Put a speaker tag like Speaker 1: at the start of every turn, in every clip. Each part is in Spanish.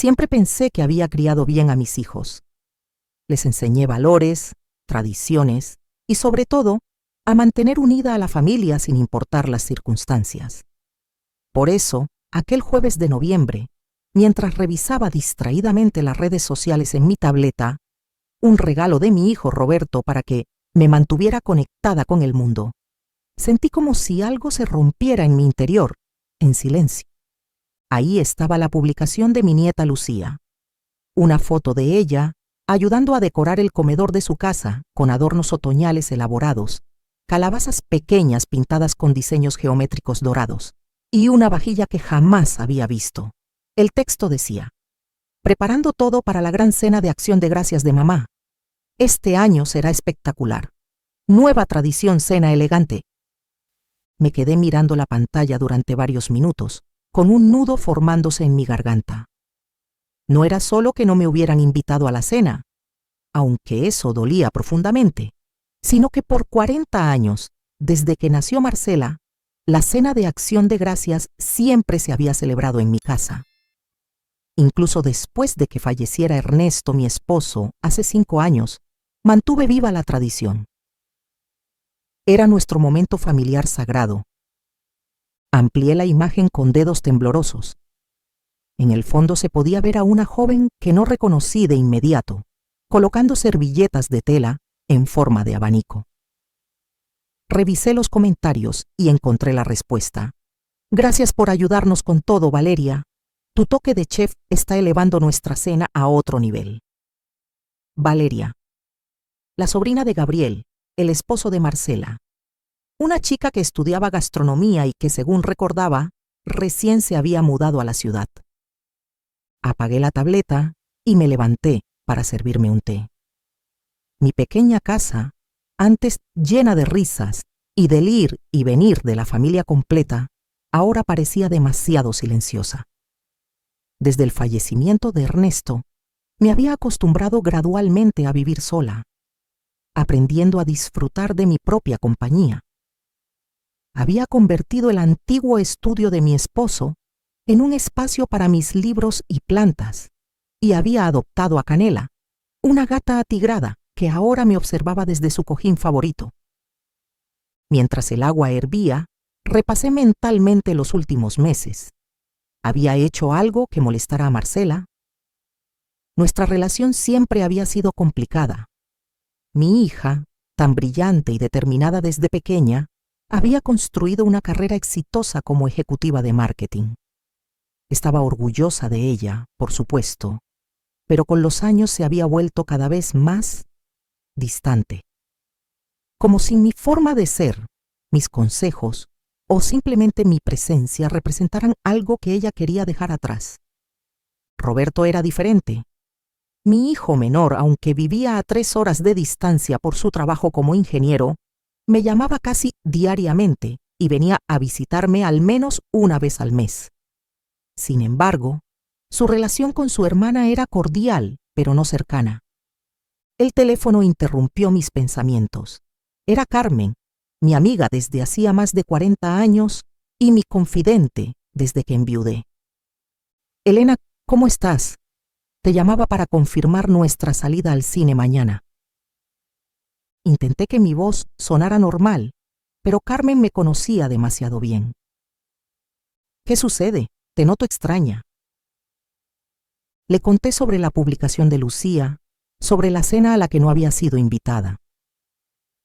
Speaker 1: Siempre pensé que había criado bien a mis hijos. Les enseñé valores, tradiciones y, sobre todo, a mantener unida a la familia sin importar las circunstancias. Por eso, aquel jueves de noviembre, mientras revisaba distraídamente las redes sociales en mi tableta, un regalo de mi hijo Roberto para que me mantuviera conectada con el mundo, sentí como si algo se rompiera en mi interior, en silencio. Ahí estaba la publicación de mi nieta Lucía, una foto de ella ayudando a decorar el comedor de su casa con adornos otoñales elaborados, calabazas pequeñas pintadas con diseños geométricos dorados y una vajilla que jamás había visto. El texto decía: preparando todo para la gran cena de Acción de Gracias de mamá. Este año será espectacular. Nueva tradición cena elegante. Me quedé mirando la pantalla durante varios minutos, con un nudo formándose en mi garganta. No era solo que no me hubieran invitado a la cena, aunque eso dolía profundamente, sino que por 40 años, desde que nació Marcela, la cena de Acción de Gracias siempre se había celebrado en mi casa. Incluso después de que falleciera Ernesto, mi esposo, hace 5 años, mantuve viva la tradición. Era nuestro momento familiar sagrado. Amplié la imagen con dedos temblorosos. En el fondo se podía ver a una joven que no reconocí de inmediato, colocando servilletas de tela en forma de abanico. Revisé los comentarios y encontré la respuesta. Gracias por ayudarnos con todo, Valeria. Tu toque de chef está elevando nuestra cena a otro nivel. Valeria, la sobrina de Gabriel, el esposo de Marcela. Una chica que estudiaba gastronomía y que, según recordaba, recién se había mudado a la ciudad. Apagué la tableta y me levanté para servirme un té. Mi pequeña casa, antes llena de risas y del ir y venir de la familia completa, ahora parecía demasiado silenciosa. Desde el fallecimiento de Ernesto, me había acostumbrado gradualmente a vivir sola, aprendiendo a disfrutar de mi propia compañía. Había convertido el antiguo estudio de mi esposo en un espacio para mis libros y plantas, y había adoptado a Canela, una gata atigrada que ahora me observaba desde su cojín favorito. Mientras el agua hervía, repasé mentalmente los últimos meses. ¿Había hecho algo que molestara a Marcela? Nuestra relación siempre había sido complicada. Mi hija, tan brillante y determinada desde pequeña, había construido una carrera exitosa como ejecutiva de marketing. Estaba orgullosa de ella, por supuesto, pero con los años se había vuelto cada vez más distante. Como si mi forma de ser, mis consejos o simplemente mi presencia representaran algo que ella quería dejar atrás. Roberto era diferente. Mi hijo menor, aunque vivía a 3 horas de distancia por su trabajo como ingeniero, me llamaba casi diariamente y venía a visitarme al menos una vez al mes. Sin embargo, su relación con su hermana era cordial, pero no cercana. El teléfono interrumpió mis pensamientos. Era Carmen, mi amiga desde hacía más de 40 años y mi confidente desde que enviudé. Elena, ¿cómo estás? Te llamaba para confirmar nuestra salida al cine mañana. Intenté que mi voz sonara normal, pero Carmen me conocía demasiado bien. ¿Qué sucede? Te noto extraña. Le conté sobre la publicación de Lucía, sobre la cena a la que no había sido invitada.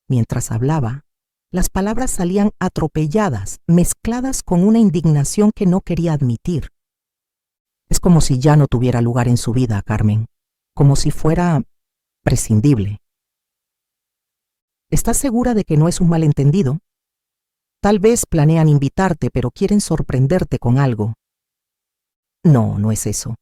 Speaker 1: Mientras hablaba, las palabras salían atropelladas, mezcladas con una indignación que no quería admitir. Es como si ya no tuviera lugar en su vida, Carmen, como si fuera prescindible. ¿Estás segura de que no es un malentendido? Tal vez planean invitarte, pero quieren sorprenderte con algo. No, no es eso.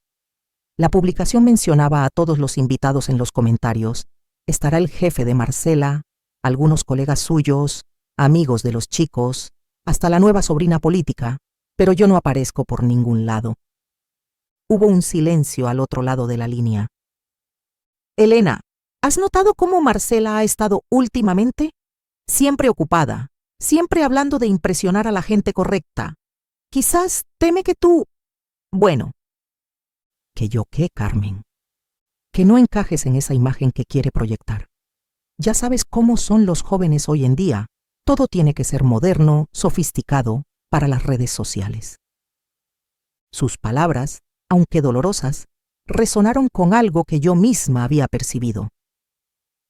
Speaker 1: La publicación mencionaba a todos los invitados en los comentarios. Estará el jefe de Marcela, algunos colegas suyos, amigos de los chicos, hasta la nueva sobrina política, pero yo no aparezco por ningún lado. Hubo un silencio al otro lado de la línea. Elena, ¿has notado cómo Marcela ha estado últimamente? Siempre ocupada, siempre hablando de impresionar a la gente correcta. Quizás teme que tú... Bueno, ¿Que yo qué, Carmen? Que no encajes en esa imagen que quiere proyectar. Ya sabes cómo son los jóvenes hoy en día. Todo tiene que ser moderno, sofisticado, para las redes sociales. Sus palabras, aunque dolorosas, resonaron con algo que yo misma había percibido.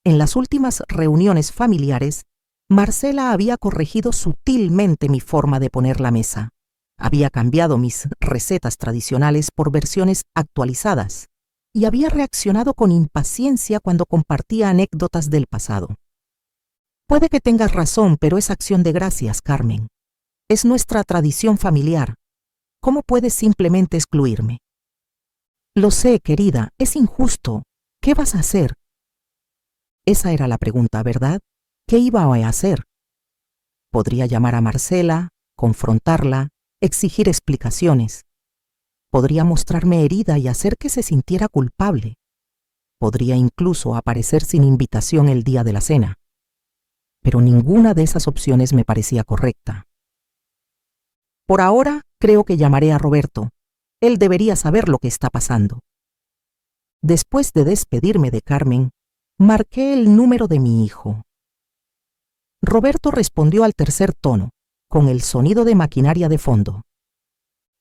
Speaker 1: En las últimas reuniones familiares, Marcela había corregido sutilmente mi forma de poner la mesa. Había cambiado mis recetas tradicionales por versiones actualizadas y había reaccionado con impaciencia cuando compartía anécdotas del pasado. Puede que tengas razón, pero es acción de gracias, Carmen. Es nuestra tradición familiar. ¿Cómo puedes simplemente excluirme? Lo sé, querida, es injusto. ¿Qué vas a hacer? Esa era la pregunta, ¿verdad? ¿Qué iba a hacer? Podría llamar a Marcela, confrontarla, exigir explicaciones. Podría mostrarme herida y hacer que se sintiera culpable. Podría incluso aparecer sin invitación el día de la cena. Pero ninguna de esas opciones me parecía correcta. Por ahora, creo que llamaré a Roberto. Él debería saber lo que está pasando. Después de despedirme de Carmen, marqué el número de mi hijo. Roberto respondió al tercer tono, con el sonido de maquinaria de fondo.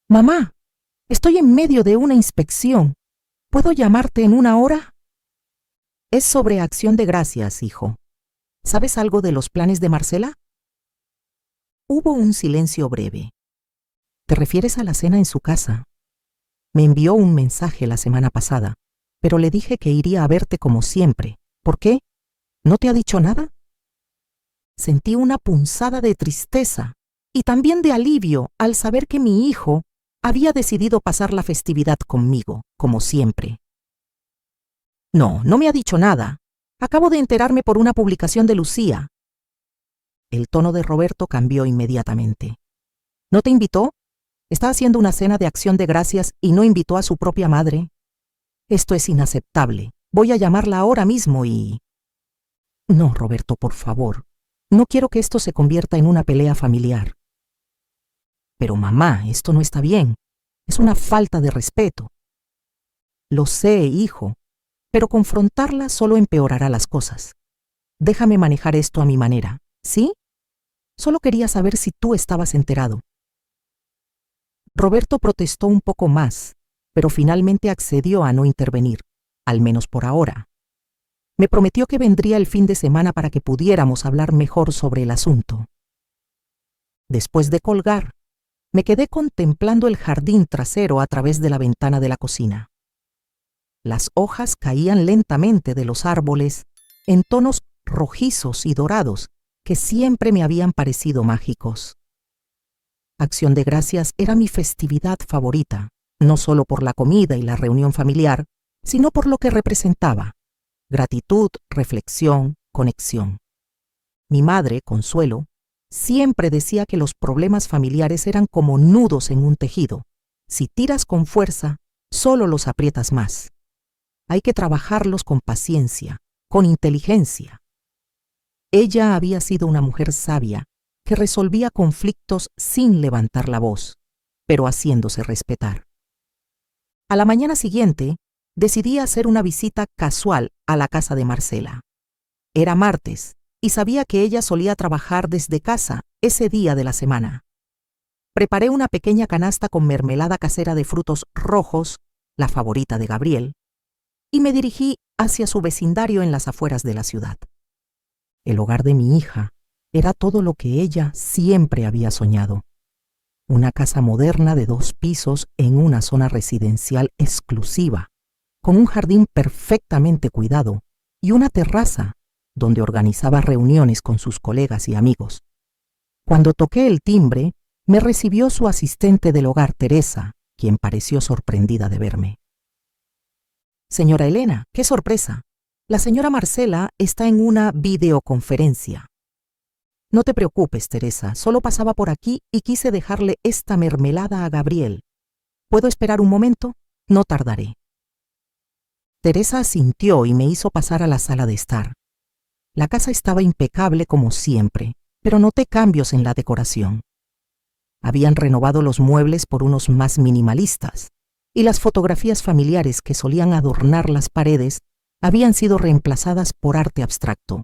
Speaker 1: «Mamá, estoy en medio de una inspección. ¿Puedo llamarte en una hora?» «Es sobre acción de gracias, hijo. ¿Sabes algo de los planes de Marcela?» Hubo un silencio breve. «¿Te refieres a la cena en su casa?» «Me envió un mensaje la semana pasada, pero le dije que iría a verte como siempre. ¿Por qué? ¿No te ha dicho nada?» Sentí una punzada de tristeza y también de alivio al saber que mi hijo había decidido pasar la festividad conmigo, como siempre. «No, no me ha dicho nada. Acabo de enterarme por una publicación de Lucía». El tono de Roberto cambió inmediatamente. «¿No te invitó? Está haciendo una cena de acción de gracias y no invitó a su propia madre. Esto es inaceptable. Voy a llamarla ahora mismo y...» «No, Roberto, por favor. No quiero que esto se convierta en una pelea familiar». «Pero mamá, esto no está bien. Es una falta de respeto». «Lo sé, hijo, pero confrontarla solo empeorará las cosas. Déjame manejar esto a mi manera, ¿sí? Solo quería saber si tú estabas enterado». Roberto protestó un poco más, pero finalmente accedió a no intervenir, al menos por ahora. Me prometió que vendría el fin de semana para que pudiéramos hablar mejor sobre el asunto. Después de colgar, me quedé contemplando el jardín trasero a través de la ventana de la cocina. Las hojas caían lentamente de los árboles en tonos rojizos y dorados que siempre me habían parecido mágicos. Acción de Gracias era mi festividad favorita, no solo por la comida y la reunión familiar, sino por lo que representaba: gratitud, reflexión, conexión. Mi madre, Consuelo, siempre decía que los problemas familiares eran como nudos en un tejido. Si tiras con fuerza, solo los aprietas más. Hay que trabajarlos con paciencia, con inteligencia. Ella había sido una mujer sabia que resolvía conflictos sin levantar la voz, pero haciéndose respetar. A la mañana siguiente, decidí hacer una visita casual a la casa de Marcela. Era martes y sabía que ella solía trabajar desde casa ese día de la semana. Preparé una pequeña canasta con mermelada casera de frutos rojos, la favorita de Gabriel, y me dirigí hacia su vecindario en las afueras de la ciudad. El hogar de mi hija era todo lo que ella siempre había soñado. Una casa moderna de 2 pisos en una zona residencial exclusiva, con un jardín perfectamente cuidado y una terraza donde organizaba reuniones con sus colegas y amigos. Cuando toqué el timbre, me recibió su asistente del hogar, Teresa, quien pareció sorprendida de verme. «Señora Elena, qué sorpresa. La señora Marcela está en una videoconferencia». «No te preocupes, Teresa, solo pasaba por aquí y quise dejarle esta mermelada a Gabriel. ¿Puedo esperar un momento? No tardaré». Teresa asintió y me hizo pasar a la sala de estar. La casa estaba impecable como siempre, pero noté cambios en la decoración. Habían renovado los muebles por unos más minimalistas, y las fotografías familiares que solían adornar las paredes habían sido reemplazadas por arte abstracto.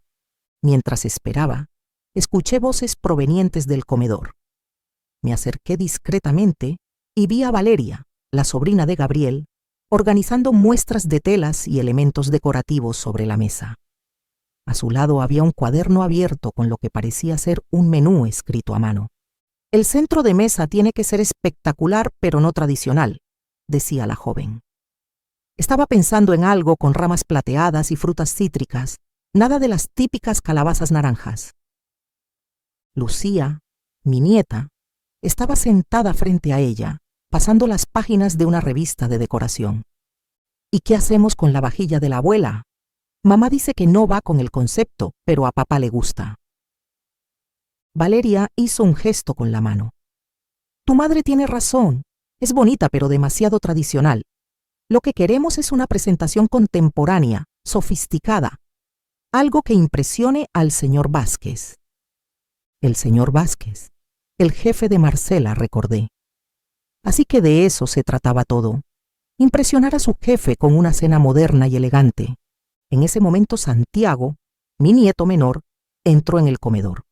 Speaker 1: Mientras esperaba, escuché voces provenientes del comedor. Me acerqué discretamente y vi a Valeria, la sobrina de Gabriel, organizando muestras de telas y elementos decorativos sobre la mesa. A su lado había un cuaderno abierto con lo que parecía ser un menú escrito a mano. «El centro de mesa tiene que ser espectacular, pero no tradicional», decía la joven. Estaba pensando en algo con ramas plateadas y frutas cítricas, nada de las típicas calabazas naranjas. Lucía, mi nieta, estaba sentada frente a ella, pasando las páginas de una revista de decoración. «¿Y qué hacemos con la vajilla de la abuela? Mamá dice que no va con el concepto, pero a papá le gusta». Valeria hizo un gesto con la mano. «Tu madre tiene razón. Es bonita, pero demasiado tradicional. Lo que queremos es una presentación contemporánea, sofisticada. Algo que impresione al señor Vázquez». El señor Vázquez, el jefe de Marcela, recordé. Así que de eso se trataba todo. Impresionar a su jefe con una cena moderna y elegante. En ese momento Santiago, mi nieto menor, entró en el comedor.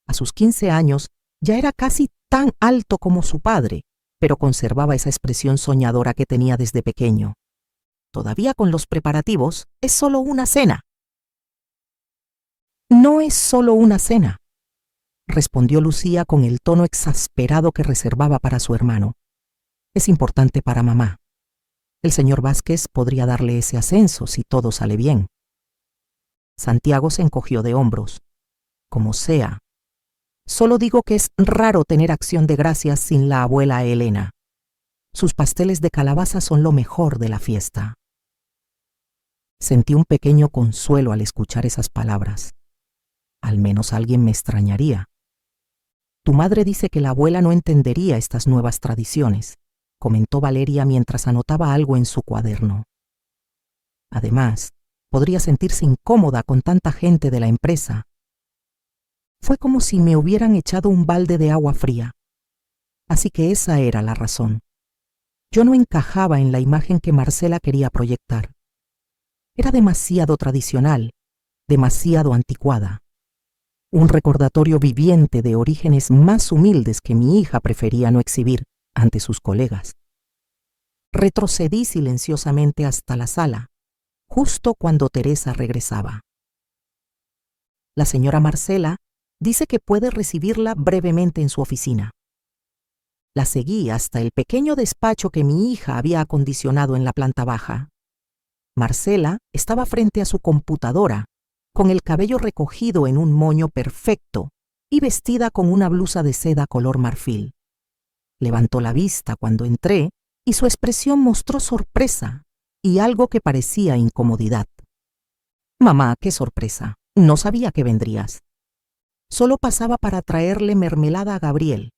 Speaker 1: A sus 15 años ya era casi tan alto como su padre, pero conservaba esa expresión soñadora que tenía desde pequeño. «Todavía con los preparativos, es solo una cena». «No es solo una cena», respondió Lucía con el tono exasperado que reservaba para su hermano. «Es importante para mamá. El señor Vázquez podría darle ese ascenso si todo sale bien». Santiago se encogió de hombros. «Como sea. Solo digo que es raro tener acción de gracias sin la abuela Elena. Sus pasteles de calabaza son lo mejor de la fiesta». Sentí un pequeño consuelo al escuchar esas palabras. Al menos alguien me extrañaría. «Tu madre dice que la abuela no entendería estas nuevas tradiciones», comentó Valeria mientras anotaba algo en su cuaderno. Además, podría sentirse incómoda con tanta gente de la empresa. Fue como si me hubieran echado un balde de agua fría. Así que esa era la razón. Yo no encajaba en la imagen que Marcela quería proyectar. Era demasiado tradicional, demasiado anticuada. Un recordatorio viviente de orígenes más humildes que mi hija prefería no exhibir ante sus colegas. Retrocedí silenciosamente hasta la sala, justo cuando Teresa regresaba. «La señora Marcela dice que puede recibirla brevemente en su oficina». La seguí hasta el pequeño despacho que mi hija había acondicionado en la planta baja. Marcela estaba frente a su computadora, con el cabello recogido en un moño perfecto y vestida con una blusa de seda color marfil. Levantó la vista cuando entré y su expresión mostró sorpresa y algo que parecía incomodidad. «Mamá, qué sorpresa. No sabía que vendrías. Solo pasaba para traerle mermelada a Gabriel.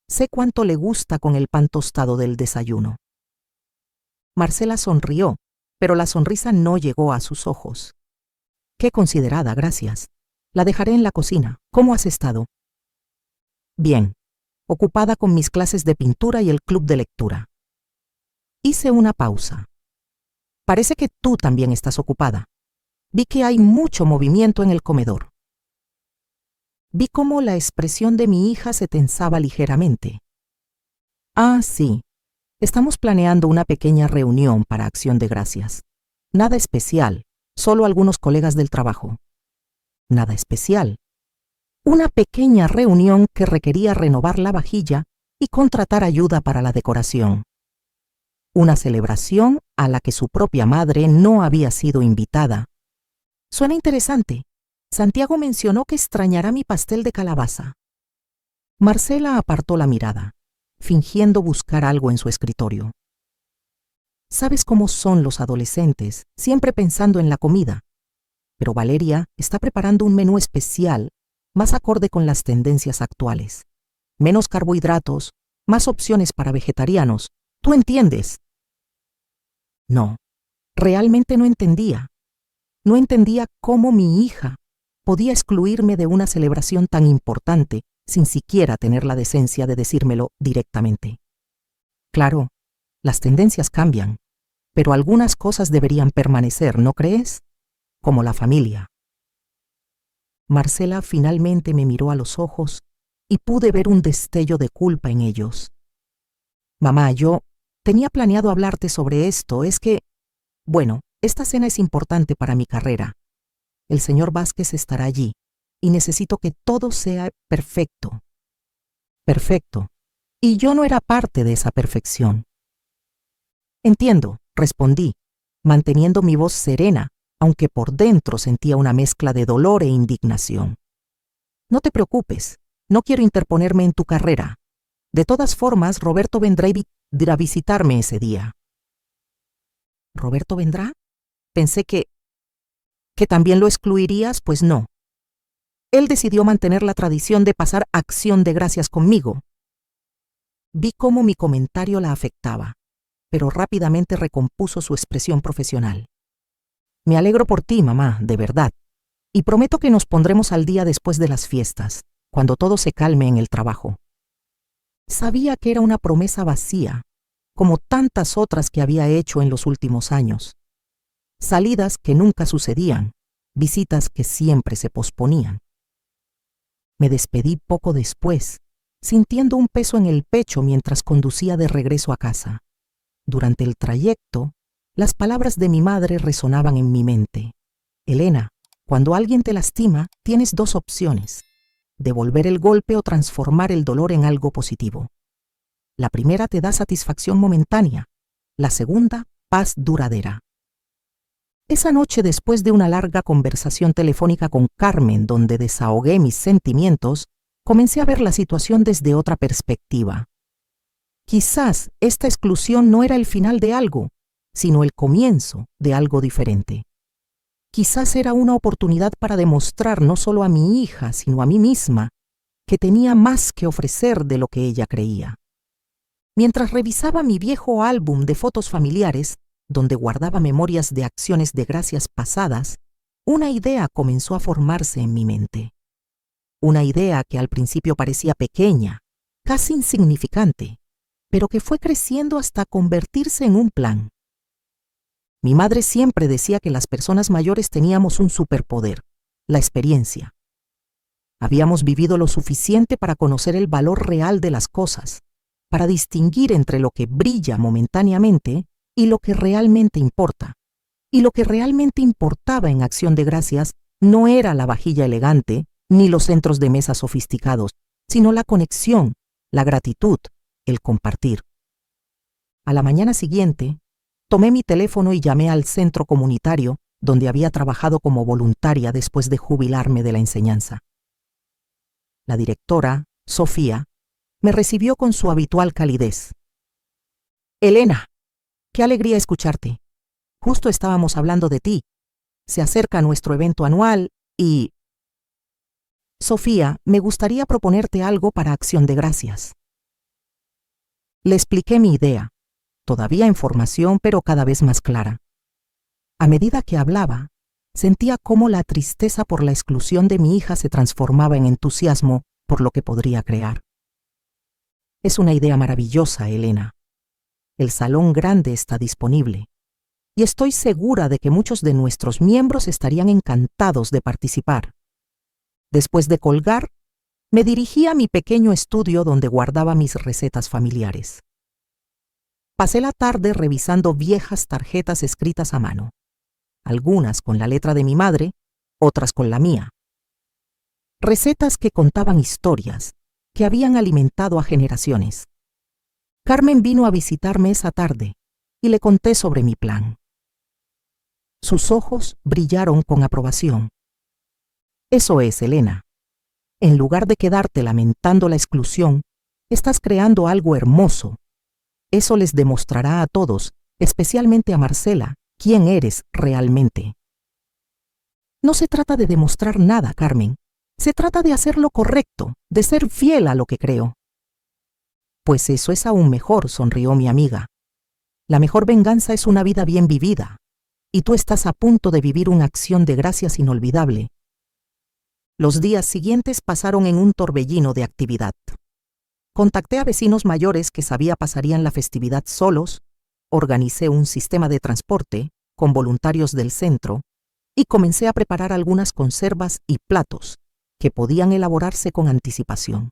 Speaker 1: Sé cuánto le gusta con el pan tostado del desayuno». Marcela sonrió, pero la sonrisa no llegó a sus ojos. «Qué considerada, gracias. La dejaré en la cocina. ¿Cómo has estado?» «Bien, ocupada con mis clases de pintura y el club de lectura». Hice una pausa. «Parece que tú también estás ocupada. Vi que hay mucho movimiento en el comedor». Vi cómo la expresión de mi hija se tensaba ligeramente. «Ah, sí. Estamos planeando una pequeña reunión para Acción de Gracias. Nada especial, solo algunos colegas del trabajo». «Nada especial». Una pequeña reunión que requería renovar la vajilla y contratar ayuda para la decoración. Una celebración a la que su propia madre no había sido invitada. Suena interesante. Santiago mencionó que extrañará mi pastel de calabaza. Marcela apartó la mirada, fingiendo buscar algo en su escritorio. «Sabes cómo son los adolescentes, siempre pensando en la comida. Pero Valeria está preparando un menú especial, más acorde con las tendencias actuales. Menos carbohidratos, más opciones para vegetarianos. ¿Tú entiendes?» No, realmente no entendía. No entendía cómo mi hija podía excluirme de una celebración tan importante sin siquiera tener la decencia de decírmelo directamente. Claro, Las tendencias cambian, pero algunas cosas deberían permanecer, ¿no crees? Como la familia. Marcela finalmente me miró a los ojos y pude ver un destello de culpa en ellos. Mamá, yo tenía planeado hablarte sobre esto. Es que, bueno, esta cena es importante para mi carrera. El señor Vázquez estará allí y necesito que todo sea perfecto. Perfecto. Y yo no era parte de esa perfección. Entiendo, respondí, manteniendo mi voz serena, aunque por dentro sentía una mezcla de dolor e indignación. No te preocupes, no quiero interponerme en tu carrera. De todas formas, Roberto vendrá a visitarme ese día. ¿Roberto vendrá? Pensé que también lo excluirías, pues no. Él decidió mantener la tradición de pasar acción de gracias conmigo. Vi cómo mi comentario la afectaba, pero rápidamente recompuso su expresión profesional. Me alegro por ti, mamá, de verdad, y prometo que nos pondremos al día después de las fiestas, cuando todo se calme en el trabajo. Sabía que era una promesa vacía, como tantas otras que había hecho en los últimos años. Salidas que nunca sucedían, visitas que siempre se posponían. Me despedí poco después, sintiendo un peso en el pecho mientras conducía de regreso a casa. Durante el trayecto, las palabras de mi madre resonaban en mi mente. Elena, cuando alguien te lastima, tienes dos opciones: devolver el golpe o transformar el dolor en algo positivo. La primera te da satisfacción momentánea, la segunda, paz duradera. Esa noche, después de una larga conversación telefónica con Carmen, donde desahogué mis sentimientos, comencé a ver la situación desde otra perspectiva. Quizás esta exclusión no era el final de algo, sino el comienzo de algo diferente. Quizás era una oportunidad para demostrar no solo a mi hija, sino a mí misma, que tenía más que ofrecer de lo que ella creía. Mientras revisaba mi viejo álbum de fotos familiares, donde guardaba memorias de acciones de gracias pasadas, una idea comenzó a formarse en mi mente. Una idea que al principio parecía pequeña, casi insignificante, pero que fue creciendo hasta convertirse en un plan. Mi madre siempre decía que las personas mayores teníamos un superpoder: la experiencia. Habíamos vivido lo suficiente para conocer el valor real de las cosas, para distinguir entre lo que brilla momentáneamente y lo que realmente importa. Y lo que realmente importaba en Acción de Gracias no era la vajilla elegante ni los centros de mesa sofisticados, sino la conexión, la gratitud, el compartir. A la mañana siguiente, tomé mi teléfono y llamé al centro comunitario donde había trabajado como voluntaria después de jubilarme de la enseñanza. La directora, Sofía, me recibió con su habitual calidez. Elena, qué alegría escucharte. Justo estábamos hablando de ti. Se acerca nuestro evento anual y... Sofía, me gustaría proponerte algo para Acción de Gracias. Le expliqué mi idea, todavía en formación, pero cada vez más clara. A medida que hablaba, sentía cómo la tristeza por la exclusión de mi hija se transformaba en entusiasmo por lo que podría crear. Es una idea maravillosa, Elena. El salón grande está disponible y estoy segura de que muchos de nuestros miembros estarían encantados de participar. Después de colgar, me dirigí a mi pequeño estudio donde guardaba mis recetas familiares. Pasé la tarde revisando viejas tarjetas escritas a mano, algunas con la letra de mi madre, otras con la mía. Recetas que contaban historias, que habían alimentado a generaciones. Carmen vino a visitarme esa tarde y le conté sobre mi plan. Sus ojos brillaron con aprobación. Eso es, Elena. En lugar de quedarte lamentando la exclusión, estás creando algo hermoso. Eso les demostrará a todos, especialmente a Marcela, quién eres realmente. No se trata de demostrar nada, Carmen. Se trata de hacer lo correcto, de ser fiel a lo que creo. Pues eso es aún mejor, sonrió mi amiga. La mejor venganza es una vida bien vivida, y tú estás a punto de vivir una Acción de Gracias inolvidable. Los días siguientes pasaron en un torbellino de actividad. Contacté a vecinos mayores que sabía pasarían la festividad solos organicé un sistema de transporte con voluntarios del centro y comencé a preparar algunas conservas y platos que podían elaborarse con anticipación.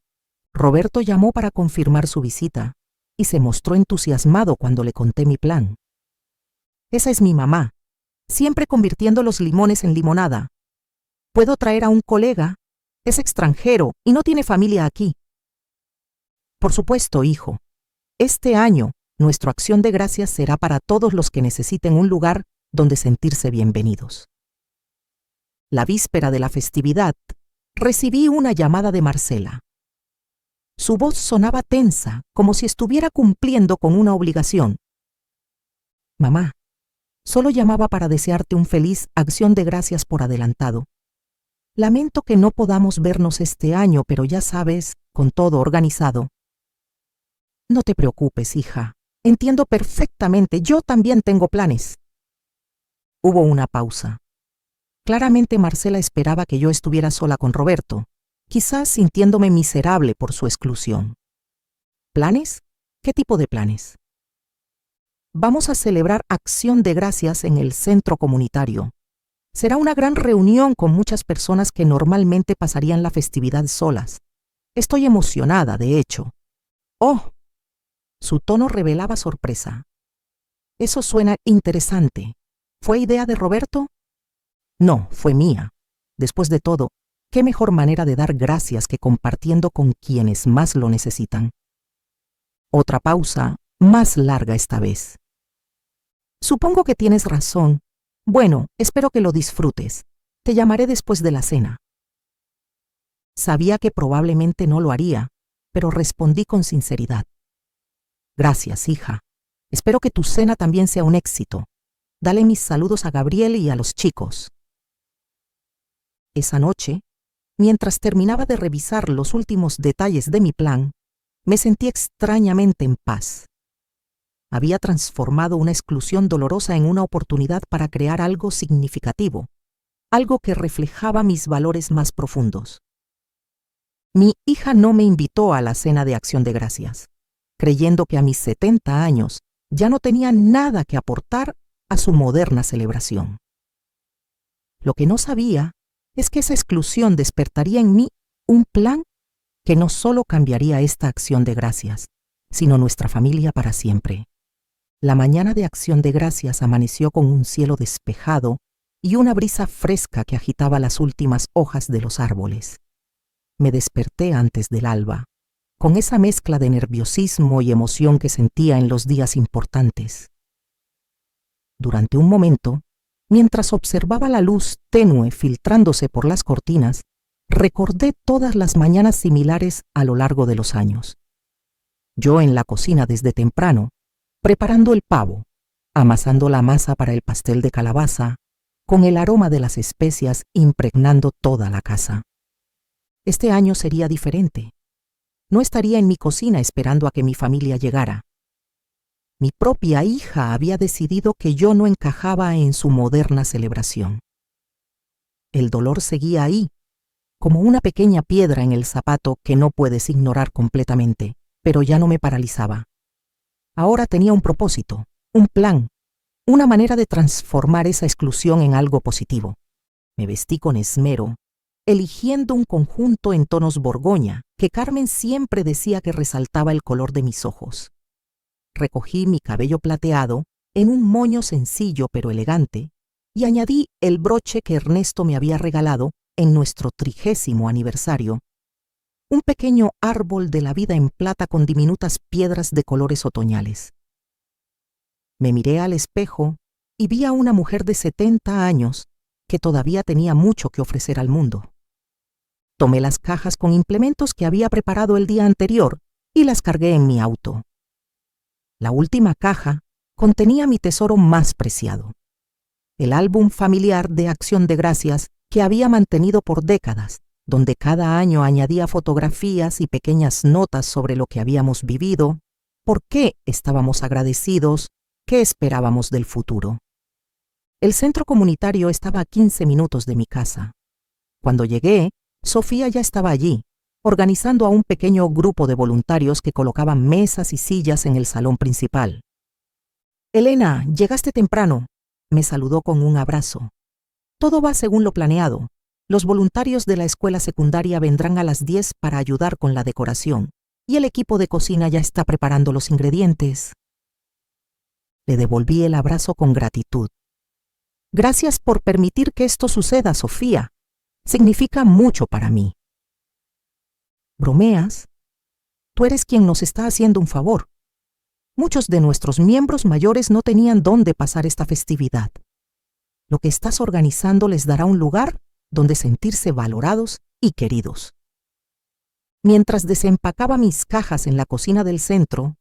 Speaker 1: Roberto llamó para confirmar su visita y se mostró entusiasmado cuando le conté mi plan. Esa es mi mamá, siempre convirtiendo los limones en limonada. Puedo traer a un colega, es extranjero y no tiene familia aquí. Por supuesto, hijo. Este año, nuestra acción de gracias será para todos los que necesiten un lugar donde sentirse bienvenidos. La víspera de la festividad, recibí una llamada de Marcela. Su voz sonaba tensa, como si estuviera cumpliendo con una obligación. Mamá, solo llamaba para desearte un feliz acción de gracias por adelantado. Lamento que no podamos vernos este año, pero ya sabes, con todo organizado. No te preocupes, hija. Entiendo perfectamente, yo también tengo planes. Hubo una pausa. Claramente Marcela esperaba que yo estuviera sola con Roberto, quizás sintiéndome miserable por su exclusión. ¿Planes? ¿Qué tipo de planes? Vamos a celebrar Acción de Gracias en el centro comunitario. Será una gran reunión con muchas personas que normalmente pasarían la festividad solas. Estoy emocionada, de hecho. ¡Oh! Su tono revelaba sorpresa. Eso suena interesante. ¿Fue idea de Roberto? No, fue mía. Después de todo, ¿qué mejor manera de dar gracias que compartiendo con quienes más lo necesitan? Otra pausa, más larga esta vez. Supongo que tienes razón. Bueno, espero que lo disfrutes. Te llamaré después de la cena. Sabía que probablemente no lo haría, pero respondí con sinceridad. Gracias, hija. Espero que tu cena también sea un éxito. Dale mis saludos a Gabriel y a los chicos. Esa noche, mientras terminaba de revisar los últimos detalles de mi plan, me sentí extrañamente en paz. Había transformado una exclusión dolorosa en una oportunidad para crear algo significativo, algo que reflejaba mis valores más profundos. Mi hija no me invitó a la cena de Acción de Gracias, creyendo que a mis 70 años ya no tenía nada que aportar a su moderna celebración. Lo que no sabía es que esa exclusión despertaría en mí un plan que no solo cambiaría esta Acción de Gracias, sino nuestra familia para siempre. La mañana de Acción de Gracias amaneció con un cielo despejado y una brisa fresca que agitaba las últimas hojas de los árboles. Me desperté antes del alba, con esa mezcla de nerviosismo y emoción que sentía en los días importantes. Durante un momento, mientras observaba la luz tenue filtrándose por las cortinas, recordé todas las mañanas similares a lo largo de los años. Yo en la cocina desde temprano, preparando el pavo, amasando la masa para el pastel de calabaza, con el aroma de las especias impregnando toda la casa. Este año sería diferente. No estaría en mi cocina esperando a que mi familia llegara. Mi propia hija había decidido que yo no encajaba en su moderna celebración. El dolor seguía ahí, como una pequeña piedra en el zapato que no puedes ignorar completamente, pero ya no me paralizaba. Ahora tenía un propósito, un plan, una manera de transformar esa exclusión en algo positivo. Me vestí con esmero, eligiendo un conjunto en tonos borgoña que Carmen siempre decía que resaltaba el color de mis ojos. Recogí mi cabello plateado en un moño sencillo pero elegante y añadí el broche que Ernesto me había regalado en nuestro 30º aniversario, un pequeño árbol de la vida en plata con diminutas piedras de colores otoñales. Me miré al espejo y vi a una mujer de 70 años que todavía tenía mucho que ofrecer al mundo. Tomé las cajas con implementos que había preparado el día anterior y las cargué en mi auto. La última caja contenía mi tesoro más preciado, el álbum familiar de Acción de Gracias que había mantenido por décadas, donde cada año añadía fotografías y pequeñas notas sobre lo que habíamos vivido, por qué estábamos agradecidos, qué esperábamos del futuro. El centro comunitario estaba a 15 minutos de mi casa. Cuando llegué, Sofía ya estaba allí, organizando a un pequeño grupo de voluntarios que colocaban mesas y sillas en el salón principal. Elena, llegaste temprano. Me saludó con un abrazo. Todo va según lo planeado. Los voluntarios de la escuela secundaria vendrán a las 10 para ayudar con la decoración, y el equipo de cocina ya está preparando los ingredientes. Le devolví el abrazo con gratitud. Gracias por permitir que esto suceda, Sofía. Significa mucho para mí. ¿Bromeas? Tú eres quien nos está haciendo un favor. Muchos de nuestros miembros mayores no tenían dónde pasar esta festividad. Lo que estás organizando les dará un lugar donde sentirse valorados y queridos. Mientras desempacaba mis cajas en la cocina del centro,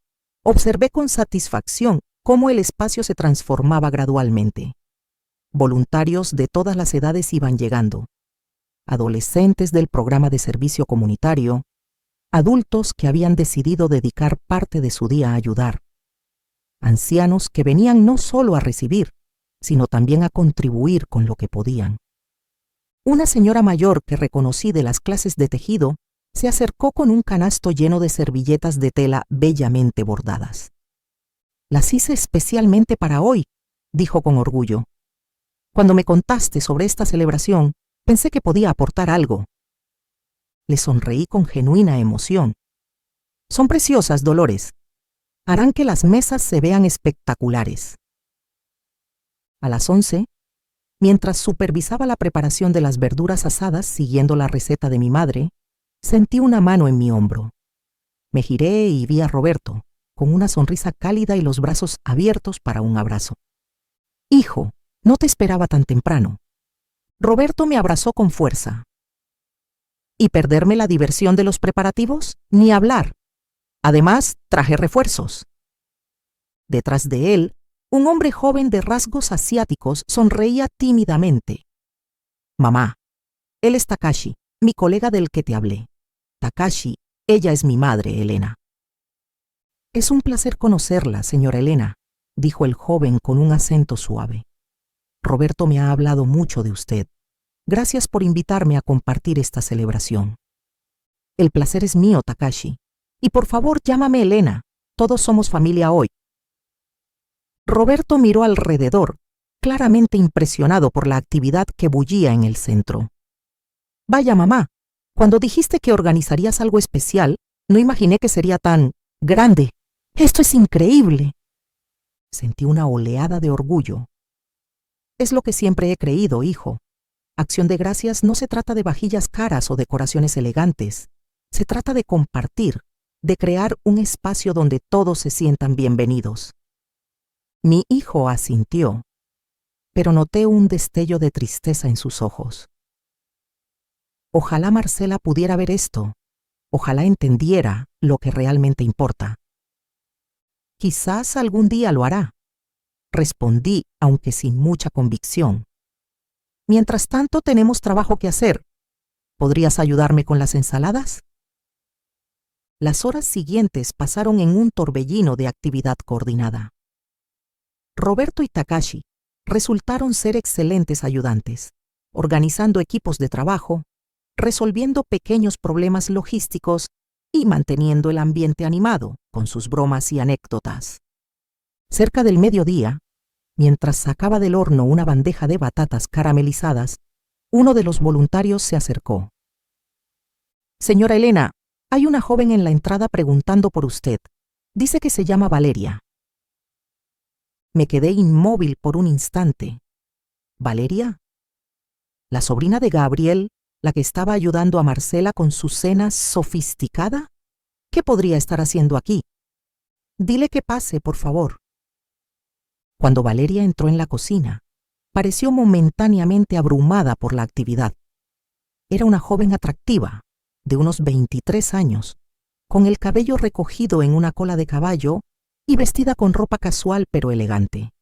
Speaker 1: observé con satisfacción cómo el espacio se transformaba gradualmente. Voluntarios de todas las edades iban llegando. Adolescentes del programa de servicio comunitario, adultos que habían decidido dedicar parte de su día a ayudar, ancianos que venían no solo a recibir, sino también a contribuir con lo que podían. Una señora mayor que reconocí de las clases de tejido se acercó con un canasto lleno de servilletas de tela bellamente bordadas. «Las hice especialmente para hoy», dijo con orgullo. «Cuando me contaste sobre esta celebración, pensé que podía aportar algo». Le sonreí con genuina emoción. «Son preciosas, Dolores. Harán que las mesas se vean espectaculares». A las 11, mientras supervisaba la preparación de las verduras asadas siguiendo la receta de mi madre, sentí una mano en mi hombro. Me giré y vi a Roberto, con una sonrisa cálida y los brazos abiertos para un abrazo. «Hijo, no te esperaba tan temprano». Roberto me abrazó con fuerza. ¿Y perderme la diversión de los preparativos? Ni hablar. Además, traje refuerzos. Detrás de él, un hombre joven de rasgos asiáticos sonreía tímidamente. «Mamá, él es Takashi, mi colega del que te hablé. Takashi, ella es mi madre, Elena». «Es un placer conocerla, señora Elena», dijo el joven con un acento suave. «Roberto me ha hablado mucho de usted. Gracias por invitarme a compartir esta celebración». «El placer es mío, Takashi. Y por favor, llámame Elena. Todos somos familia hoy». Roberto miró alrededor, claramente impresionado por la actividad que bullía en el centro. «Vaya, mamá, cuando dijiste que organizarías algo especial, no imaginé que sería tan grande. Esto es increíble». Sentí una oleada de orgullo. «Es lo que siempre he creído, hijo. Acción de Gracias no se trata de vajillas caras o decoraciones elegantes. Se trata de compartir, de crear un espacio donde todos se sientan bienvenidos». Mi hijo asintió, pero noté un destello de tristeza en sus ojos. Ojalá Marcela pudiera ver esto. Ojalá entendiera lo que realmente importa. «Quizás algún día lo hará», respondí, aunque sin mucha convicción. «Mientras tanto, tenemos trabajo que hacer. ¿Podrías ayudarme con las ensaladas?». Las horas siguientes pasaron en un torbellino de actividad coordinada. Roberto y Takashi resultaron ser excelentes ayudantes, organizando equipos de trabajo, resolviendo pequeños problemas logísticos y manteniendo el ambiente animado con sus bromas y anécdotas. Cerca del mediodía, mientras sacaba del horno una bandeja de batatas caramelizadas, uno de los voluntarios se acercó. «Señora Elena, hay una joven en la entrada preguntando por usted. Dice que se llama Valeria». Me quedé inmóvil por un instante. ¿Valeria? ¿La sobrina de Gabriel, la que estaba ayudando a Marcela con su cena sofisticada? ¿Qué podría estar haciendo aquí? «Dile que pase, por favor». Cuando Valeria entró en la cocina, pareció momentáneamente abrumada por la actividad. Era una joven atractiva, de unos 23 años, con el cabello recogido en una cola de caballo y vestida con ropa casual pero elegante.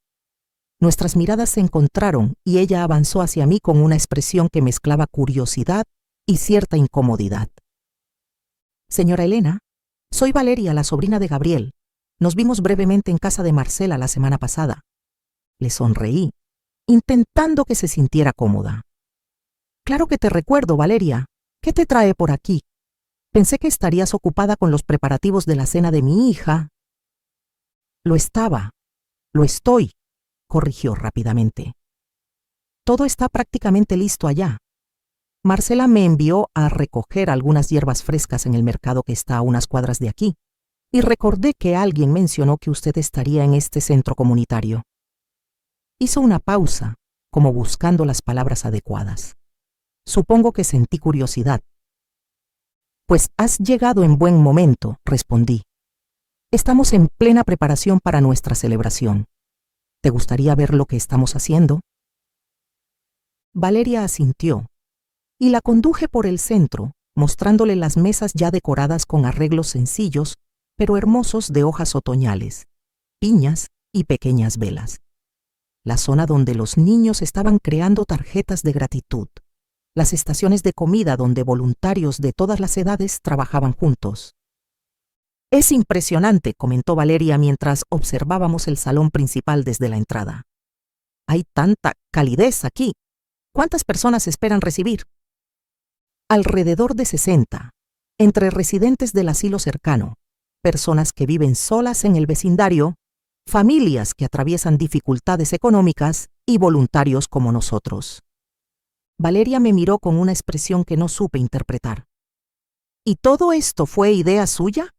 Speaker 1: Nuestras miradas se encontraron y ella avanzó hacia mí con una expresión que mezclaba curiosidad y cierta incomodidad. «Señora Elena, soy Valeria, la sobrina de Gabriel. Nos vimos brevemente en casa de Marcela la semana pasada». Le sonreí, intentando que se sintiera cómoda. «Claro que te recuerdo, Valeria. ¿Qué te trae por aquí? Pensé que estarías ocupada con los preparativos de la cena de mi hija». Lo estaba, Lo estoy, corrigió rápidamente. Todo está prácticamente listo allá. Marcela me envió a recoger algunas hierbas frescas en el mercado que está a unas cuadras de aquí, y recordé que alguien mencionó que usted estaría en este centro comunitario. Hizo una pausa, como buscando las palabras adecuadas. Supongo que sentí curiosidad. Pues has llegado en buen momento, respondí. Estamos en plena preparación para nuestra celebración. ¿Te gustaría ver lo que estamos haciendo? Valeria asintió, y la conduje por el centro, mostrándole las mesas ya decoradas con arreglos sencillos, pero hermosos de hojas otoñales, piñas y pequeñas velas. La zona donde los niños estaban creando tarjetas de gratitud. Las estaciones de comida donde voluntarios de todas las edades trabajaban juntos. Es impresionante, comentó Valeria mientras observábamos el salón principal desde la entrada. Hay tanta calidez aquí. ¿Cuántas personas esperan recibir? Alrededor de 60, entre residentes del asilo cercano, personas que viven solas en el vecindario, familias que atraviesan dificultades económicas y voluntarios como nosotros. Valeria me miró con una expresión que no supe interpretar. ¿Y todo esto fue idea suya?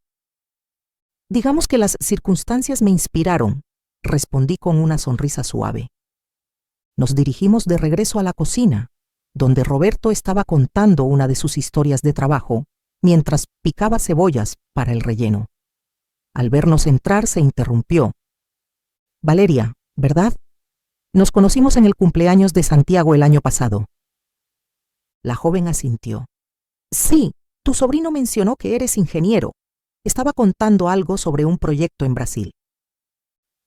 Speaker 1: Digamos que las circunstancias me inspiraron, respondí con una sonrisa suave. Nos dirigimos de regreso a la cocina, donde Roberto estaba contando una de sus historias de trabajo, mientras picaba cebollas para el relleno. Al vernos entrar se interrumpió. Valeria, ¿verdad? Nos conocimos en el cumpleaños de Santiago el año pasado. La joven asintió. Sí, tu sobrino mencionó que eres ingeniero. Estaba contando algo sobre un proyecto en Brasil.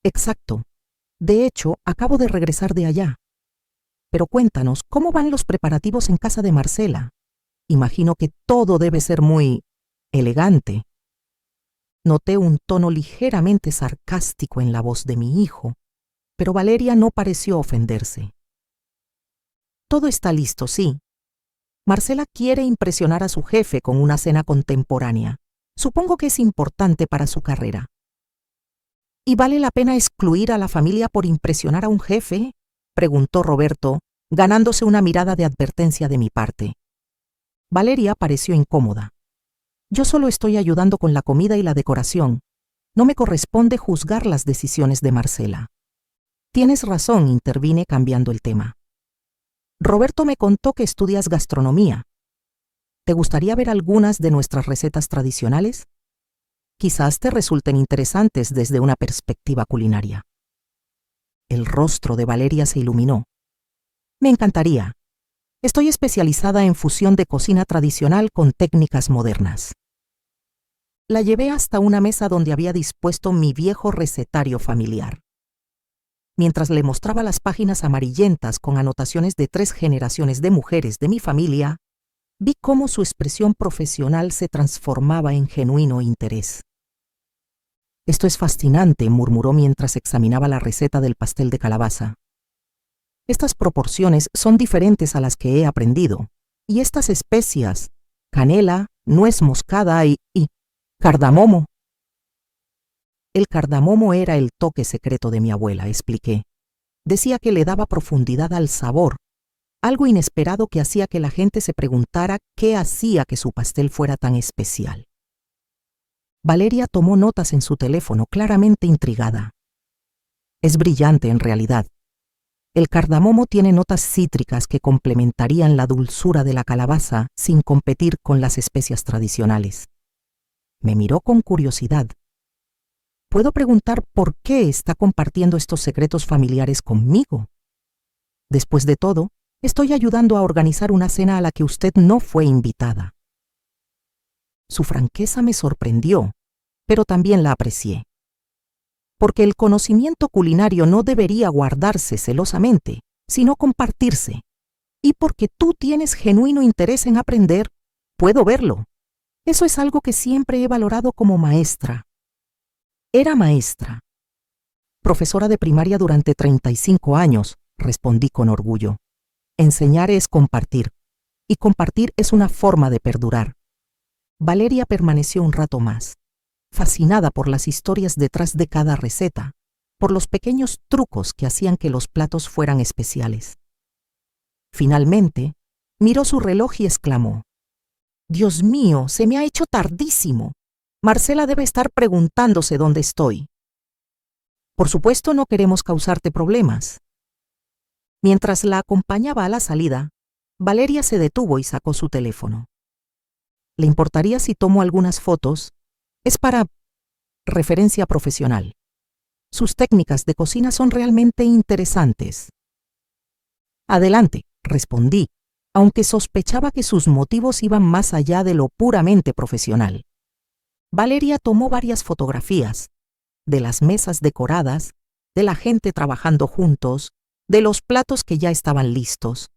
Speaker 1: Exacto. De hecho, acabo de regresar de allá. Pero cuéntanos, ¿cómo van los preparativos en casa de Marcela? Imagino que todo debe ser muy elegante. Noté un tono ligeramente sarcástico en la voz de mi hijo, pero Valeria no pareció ofenderse. Todo está listo, sí. Marcela quiere impresionar a su jefe con una cena contemporánea. Supongo que es importante para su carrera. ¿Y vale la pena excluir a la familia por impresionar a un jefe?, preguntó Roberto, ganándose una mirada de advertencia de mi parte. Valeria pareció incómoda. Yo solo estoy ayudando con la comida y la decoración. No me corresponde juzgar las decisiones de Marcela. Tienes razón, intervine cambiando el tema. Roberto me contó que estudias gastronomía. ¿Te gustaría ver algunas de nuestras recetas tradicionales? Quizás te resulten interesantes desde una perspectiva culinaria. El rostro de Valeria se iluminó. Me encantaría. Estoy especializada en fusión de cocina tradicional con técnicas modernas. La llevé hasta una mesa donde había dispuesto mi viejo recetario familiar. Mientras le mostraba las páginas amarillentas con anotaciones de 3 generaciones de mujeres de mi familia, vi cómo su expresión profesional se transformaba en genuino interés. Esto es fascinante, murmuró mientras examinaba la receta del pastel de calabaza. Estas proporciones son diferentes a las que he aprendido, y estas especias, canela, nuez moscada y cardamomo. El cardamomo era el toque secreto de mi abuela, expliqué. Decía que le daba profundidad al sabor, algo inesperado que hacía que la gente se preguntara qué hacía que su pastel fuera tan especial. Valeria tomó notas en su teléfono, claramente intrigada. Es brillante en realidad. El cardamomo tiene notas cítricas que complementarían la dulzura de la calabaza sin competir con las especias tradicionales. Me miró con curiosidad. ¿Puedo preguntar por qué está compartiendo estos secretos familiares conmigo? Después de todo, estoy ayudando a organizar una cena a la que usted no fue invitada. Su franqueza me sorprendió, pero también la aprecié. Porque el conocimiento culinario no debería guardarse celosamente, sino compartirse. Y porque tú tienes genuino interés en aprender, puedo verlo. Eso es algo que siempre he valorado como maestra. Era maestra. Profesora de primaria durante 35 años, respondí con orgullo. Enseñar es compartir, y compartir es una forma de perdurar. Valeria permaneció un rato más, fascinada por las historias detrás de cada receta, por los pequeños trucos que hacían que los platos fueran especiales. Finalmente, miró su reloj y exclamó: «Dios mío, se me ha hecho tardísimo. Marcela debe estar preguntándose dónde estoy». Por supuesto, no queremos causarte problemas. Mientras la acompañaba a la salida, Valeria se detuvo y sacó su teléfono. ¿Le importaría si tomo algunas fotos? Es para referencia profesional. Sus técnicas de cocina son realmente interesantes. Adelante, respondí, aunque sospechaba que sus motivos iban más allá de lo puramente profesional. Valeria tomó varias fotografías, de las mesas decoradas, de la gente trabajando juntos, de los platos que ya estaban listos.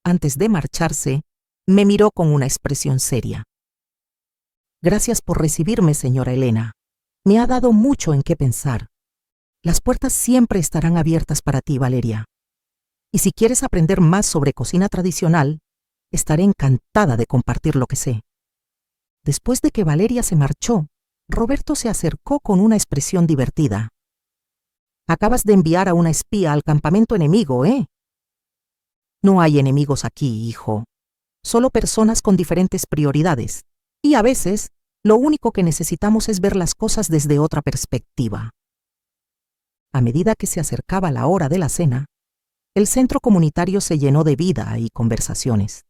Speaker 1: Antes de marcharse, me miró con una expresión seria. «Gracias por recibirme, señora Elena. Me ha dado mucho en qué pensar. Las puertas siempre estarán abiertas para ti, Valeria. Y si quieres aprender más sobre cocina tradicional, estaré encantada de compartir lo que sé». Después de que Valeria se marchó, Roberto se acercó con una expresión divertida. «Acabas de enviar a una espía al campamento enemigo, ¿eh?» «No hay enemigos aquí, hijo. Solo personas con diferentes prioridades. Y a veces, lo único que necesitamos es ver las cosas desde otra perspectiva». A medida que se acercaba la hora de la cena, el centro comunitario se llenó de vida y conversaciones.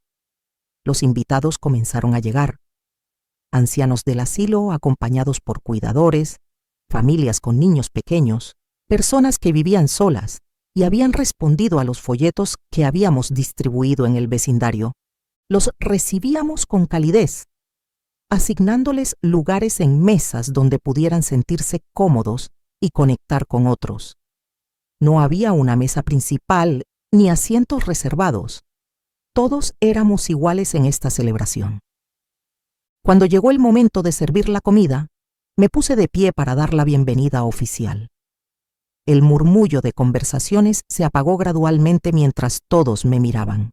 Speaker 1: Los invitados comenzaron a llegar. Ancianos del asilo acompañados por cuidadores, familias con niños pequeños, personas que vivían solas y habían respondido a los folletos que habíamos distribuido en el vecindario. Los recibíamos con calidez, asignándoles lugares en mesas donde pudieran sentirse cómodos y conectar con otros. No había una mesa principal ni asientos reservados. Todos éramos iguales en esta celebración. Cuando llegó el momento de servir la comida, me puse de pie para dar la bienvenida oficial. El murmullo de conversaciones se apagó gradualmente mientras todos me miraban.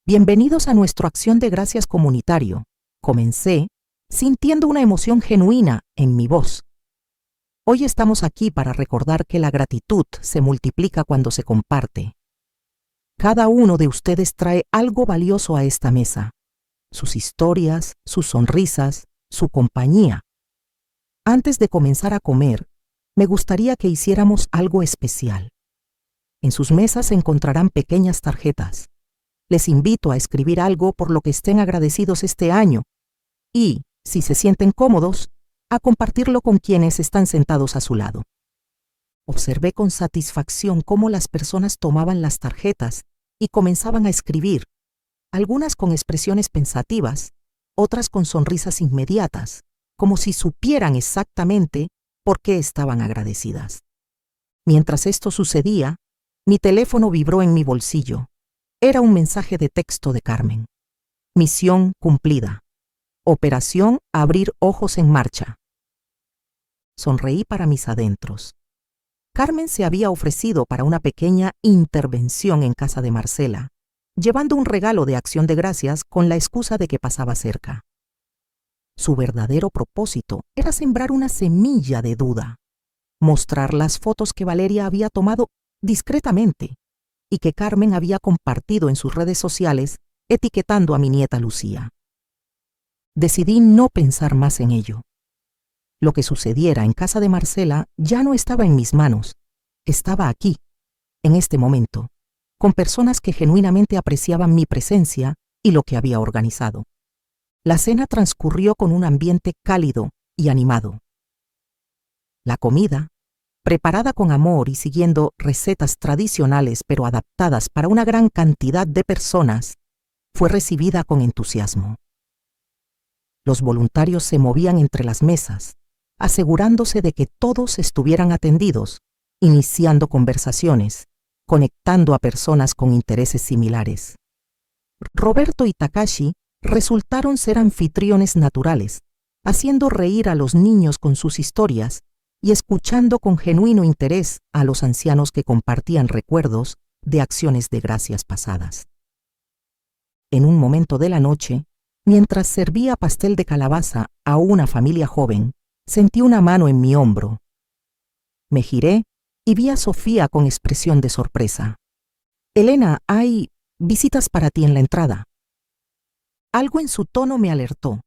Speaker 1: «Bienvenidos a nuestro Acción de Gracias comunitario», comencé, sintiendo una emoción genuina en mi voz. «Hoy estamos aquí para recordar que la gratitud se multiplica cuando se comparte. Cada uno de ustedes trae algo valioso a esta mesa. Sus historias, sus sonrisas, su compañía. Antes de comenzar a comer, me gustaría que hiciéramos algo especial. En sus mesas encontrarán pequeñas tarjetas. Les invito a escribir algo por lo que estén agradecidos este año y, si se sienten cómodos, a compartirlo con quienes están sentados a su lado». Observé con satisfacción cómo las personas tomaban las tarjetas y comenzaban a escribir, algunas con expresiones pensativas, otras con sonrisas inmediatas, como si supieran exactamente por qué estaban agradecidas. Mientras esto sucedía, mi teléfono vibró en mi bolsillo. Era un mensaje de texto de Carmen. «Misión cumplida. Operación Abrir Ojos en marcha». Sonreí para mis adentros. Carmen se había ofrecido para una pequeña intervención en casa de Marcela, llevando un regalo de Acción de Gracias con la excusa de que pasaba cerca. Su verdadero propósito era sembrar una semilla de duda, mostrar las fotos que Valeria había tomado discretamente y que Carmen había compartido en sus redes sociales etiquetando a mi nieta Lucía. Decidí no pensar más en ello. Lo que sucediera en casa de Marcela ya no estaba en mis manos, estaba aquí, en este momento, con personas que genuinamente apreciaban mi presencia y lo que había organizado. La cena transcurrió con un ambiente cálido y animado. La comida, preparada con amor y siguiendo recetas tradicionales pero adaptadas para una gran cantidad de personas, fue recibida con entusiasmo. Los voluntarios se movían entre las mesas, asegurándose de que todos estuvieran atendidos, iniciando conversaciones, conectando a personas con intereses similares. Roberto y Takashi resultaron ser anfitriones naturales, haciendo reír a los niños con sus historias y escuchando con genuino interés a los ancianos que compartían recuerdos de acciones de gracias pasadas. En un momento de la noche, mientras servía pastel de calabaza a una familia joven, sentí una mano en mi hombro. Me giré y vi a Sofía con expresión de sorpresa. «Elena, hay visitas para ti en la entrada». Algo en su tono me alertó.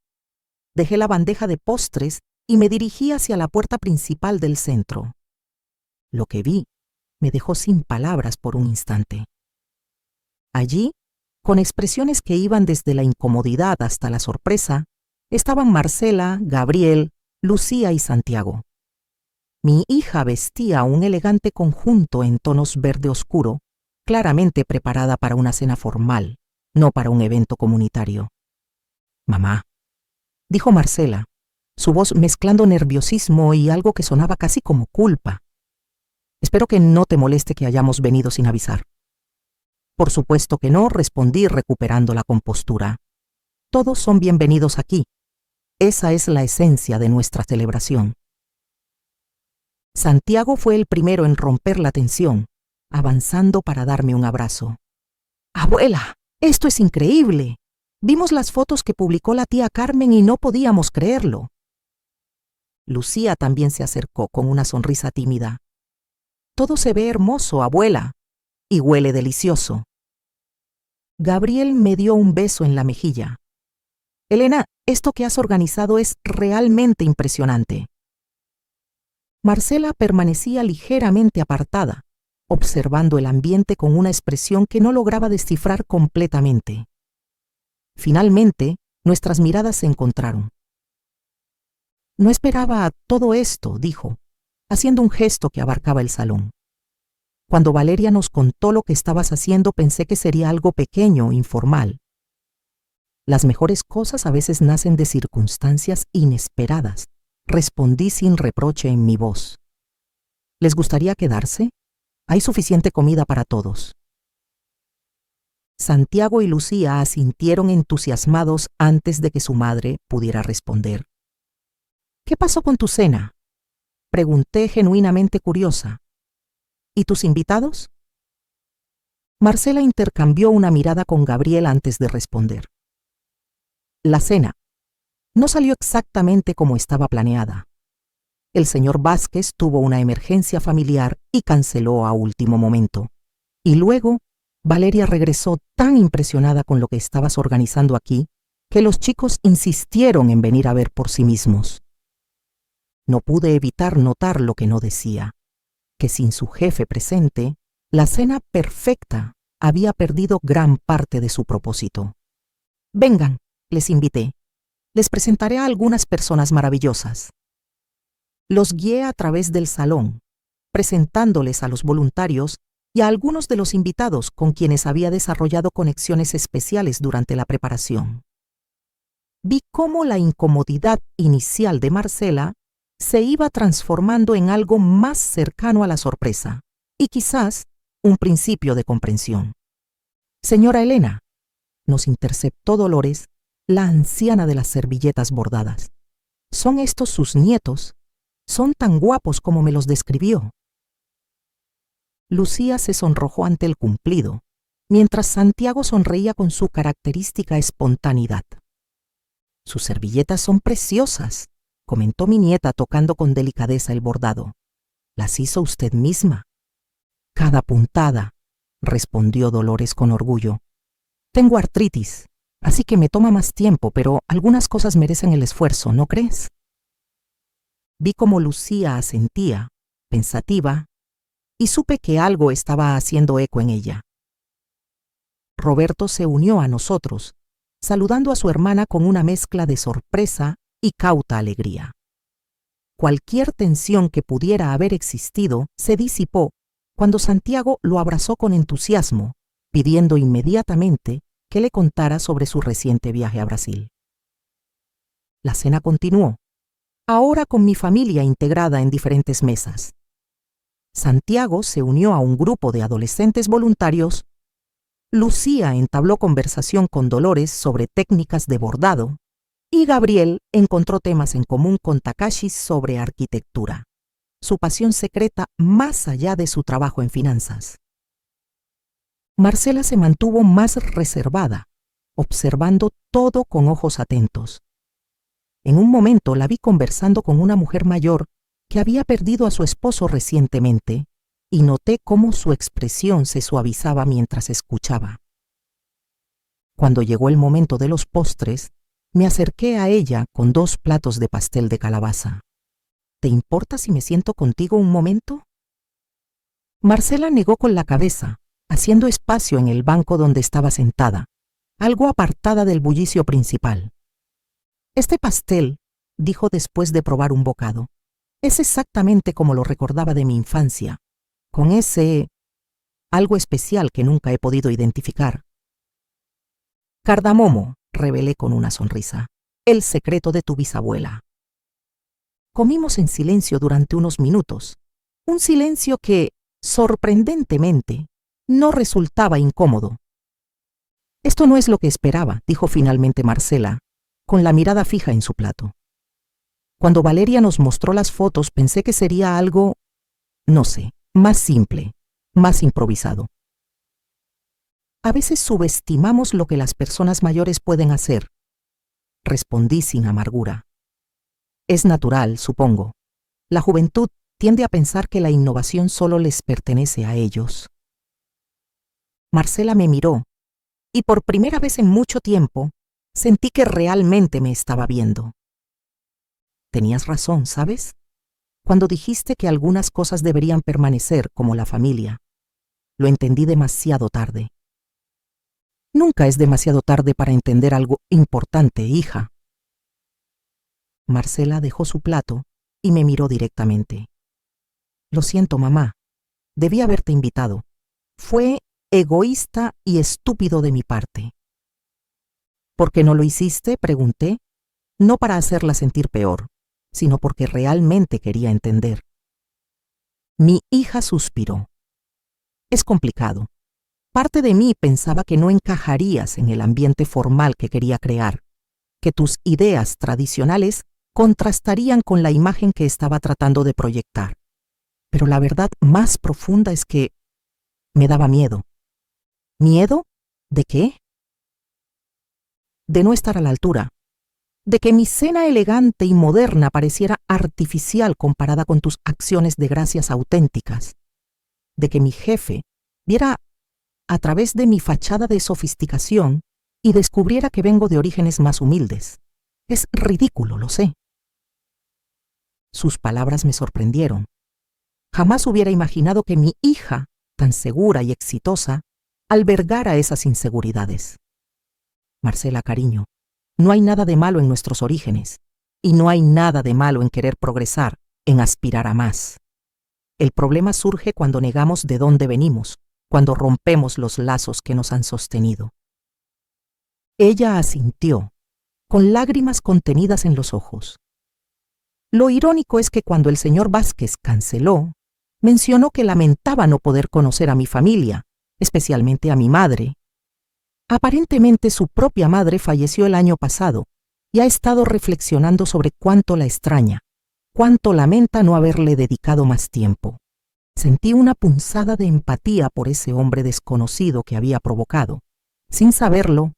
Speaker 1: Dejé la bandeja de postres y me dirigí hacia la puerta principal del centro. Lo que vi me dejó sin palabras por un instante. Allí, con expresiones que iban desde la incomodidad hasta la sorpresa, estaban Marcela, Gabriel, Lucía y Santiago. Mi hija vestía un elegante conjunto en tonos verde oscuro, claramente preparada para una cena formal, no para un evento comunitario. «Mamá», dijo Marcela, su voz mezclando nerviosismo y algo que sonaba casi como culpa. «Espero que no te moleste que hayamos venido sin avisar». «Por supuesto que no», respondí recuperando la compostura. «Todos son bienvenidos aquí. Esa es la esencia de nuestra celebración». Santiago fue el primero en romper la tensión, avanzando para darme un abrazo. «Abuela, esto es increíble. Vimos las fotos que publicó la tía Carmen y no podíamos creerlo». Lucía también se acercó con una sonrisa tímida. «Todo se ve hermoso, abuela, y huele delicioso». Gabriel me dio un beso en la mejilla. «Elena, esto que has organizado es realmente impresionante». Marcela permanecía ligeramente apartada, observando el ambiente con una expresión que no lograba descifrar completamente. Finalmente, nuestras miradas se encontraron. «No esperaba todo esto», dijo, haciendo un gesto que abarcaba el salón. «Cuando Valeria nos contó lo que estabas haciendo, pensé que sería algo pequeño, informal. Las mejores cosas a veces nacen de circunstancias inesperadas», respondí sin reproche en mi voz. «¿Les gustaría quedarse? Hay suficiente comida para todos». Santiago y Lucía asintieron entusiasmados antes de que su madre pudiera responder. «¿Qué pasó con tu cena?», pregunté genuinamente curiosa. «¿Y tus invitados?». Marcela intercambió una mirada con Gabriel antes de responder. «La cena no salió exactamente como estaba planeada. El señor Vázquez tuvo una emergencia familiar y canceló a último momento. Y luego, Valeria regresó tan impresionada con lo que estabas organizando aquí que los chicos insistieron en venir a ver por sí mismos. No pude evitar notar lo que no decía, que sin su jefe presente, la cena perfecta había perdido gran parte de su propósito. «Vengan», les invité. «Les presentaré a algunas personas maravillosas». Los guié a través del salón, presentándoles a los voluntarios y a algunos de los invitados con quienes había desarrollado conexiones especiales durante la preparación. Vi cómo la incomodidad inicial de Marcela se iba transformando en algo más cercano a la sorpresa y quizás un principio de comprensión. «Señora Elena», nos interceptó Dolores, la anciana de las servilletas bordadas. «¿Son estos sus nietos? Son tan guapos como me los describió». Lucía se sonrojó ante el cumplido, mientras Santiago sonreía con su característica espontaneidad. «Sus servilletas son preciosas», comentó mi nieta tocando con delicadeza el bordado. «¿Las hizo usted misma?». «Cada puntada», respondió Dolores con orgullo. «Tengo artritis, así que me toma más tiempo, pero algunas cosas merecen el esfuerzo, ¿no crees?». Vi cómo Lucía asentía, pensativa, y supe que algo estaba haciendo eco en ella. Roberto se unió a nosotros, saludando a su hermana con una mezcla de sorpresa y cauta alegría. Cualquier tensión que pudiera haber existido se disipó cuando Santiago lo abrazó con entusiasmo, pidiendo inmediatamente que le contara sobre su reciente viaje a Brasil. La cena continuó, ahora con mi familia integrada en diferentes mesas. Santiago se unió a un grupo de adolescentes voluntarios, Lucía entabló conversación con Dolores sobre técnicas de bordado y Gabriel encontró temas en común con Takashi sobre arquitectura, su pasión secreta más allá de su trabajo en finanzas. Marcela se mantuvo más reservada, observando todo con ojos atentos. En un momento la vi conversando con una mujer mayor que había perdido a su esposo recientemente y noté cómo su expresión se suavizaba mientras escuchaba. Cuando llegó el momento de los postres, me acerqué a ella con 2 platos de pastel de calabaza. ¿Te importa si me siento contigo un momento? Marcela negó con la cabeza, haciendo espacio en el banco donde estaba sentada, algo apartada del bullicio principal. Este pastel, dijo después de probar un bocado, es exactamente como lo recordaba de mi infancia, con ese algo especial que nunca he podido identificar. Cardamomo, revelé con una sonrisa, el secreto de tu bisabuela. Comimos en silencio durante unos minutos, un silencio que, sorprendentemente, no resultaba incómodo. Esto no es lo que esperaba, dijo finalmente Marcela, con la mirada fija en su plato. Cuando Valeria nos mostró las fotos pensé que sería algo, no sé, más simple, más improvisado. A veces subestimamos lo que las personas mayores pueden hacer, respondí sin amargura. Es natural, supongo. La juventud tiende a pensar que la innovación solo les pertenece a ellos. Marcela me miró, y por primera vez en mucho tiempo, sentí que realmente me estaba viendo. Tenías razón, ¿sabes? Cuando dijiste que algunas cosas deberían permanecer como la familia. Lo entendí demasiado tarde. Nunca es demasiado tarde para entender algo importante, hija. Marcela dejó su plato y me miró directamente. Lo siento, mamá. Debí haberte invitado. Fue egoísta y estúpido de mi parte. ¿Por qué no lo hiciste?, pregunté, no para hacerla sentir peor, sino porque realmente quería entender. Mi hija suspiró. Es complicado. Parte de mí pensaba que no encajarías en el ambiente formal que quería crear, que tus ideas tradicionales contrastarían con la imagen que estaba tratando de proyectar. Pero la verdad más profunda es que me daba miedo. ¿Miedo? ¿De qué? De no estar a la altura. De que mi cena elegante y moderna pareciera artificial comparada con tus acciones de gracias auténticas. De que mi jefe viera a través de mi fachada de sofisticación y descubriera que vengo de orígenes más humildes. Es ridículo, lo sé. Sus palabras me sorprendieron. Jamás hubiera imaginado que mi hija, tan segura y exitosa, albergara esas inseguridades. Marcela, cariño, no hay nada de malo en nuestros orígenes, y no hay nada de malo en querer progresar, en aspirar a más. El problema surge cuando negamos de dónde venimos, cuando rompemos los lazos que nos han sostenido. Ella asintió, con lágrimas contenidas en los ojos. Lo irónico es que cuando el señor Vázquez canceló, mencionó que lamentaba no poder conocer a mi familia, especialmente a mi madre. Aparentemente su propia madre falleció el año pasado y ha estado reflexionando sobre cuánto la extraña, cuánto lamenta no haberle dedicado más tiempo. Sentí una punzada de empatía por ese hombre desconocido que había provocado, sin saberlo,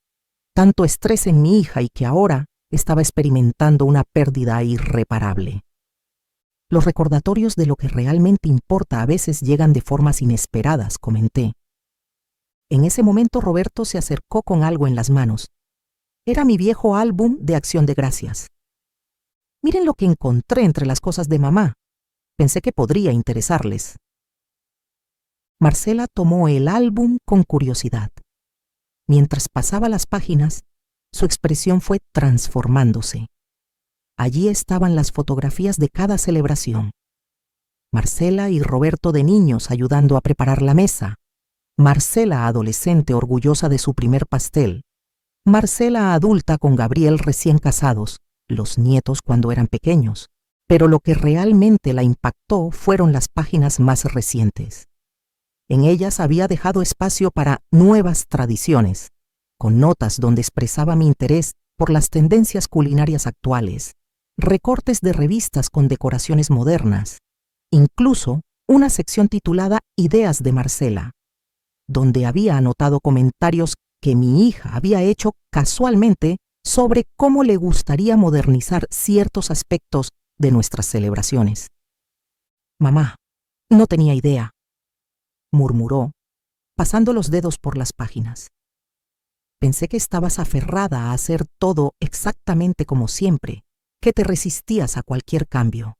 Speaker 1: tanto estrés en mi hija y que ahora estaba experimentando una pérdida irreparable. Los recordatorios de lo que realmente importa a veces llegan de formas inesperadas, comenté. En ese momento Roberto se acercó con algo en las manos. Era mi viejo álbum de Acción de Gracias. Miren lo que encontré entre las cosas de mamá. Pensé que podría interesarles. Marcela tomó el álbum con curiosidad. Mientras pasaba las páginas, su expresión fue transformándose. Allí estaban las fotografías de cada celebración. Marcela y Roberto de niños ayudando a preparar la mesa. Marcela adolescente orgullosa de su primer pastel. Marcela adulta con Gabriel recién casados, los nietos cuando eran pequeños. Pero lo que realmente la impactó fueron las páginas más recientes. En ellas había dejado espacio para nuevas tradiciones, con notas donde expresaba mi interés por las tendencias culinarias actuales, recortes de revistas con decoraciones modernas, incluso una sección titulada Ideas de Marcela, donde había anotado comentarios que mi hija había hecho casualmente sobre cómo le gustaría modernizar ciertos aspectos de nuestras celebraciones. Mamá, no tenía idea, murmuró, pasando los dedos por las páginas. Pensé que estabas aferrada a hacer todo exactamente como siempre, que te resistías a cualquier cambio.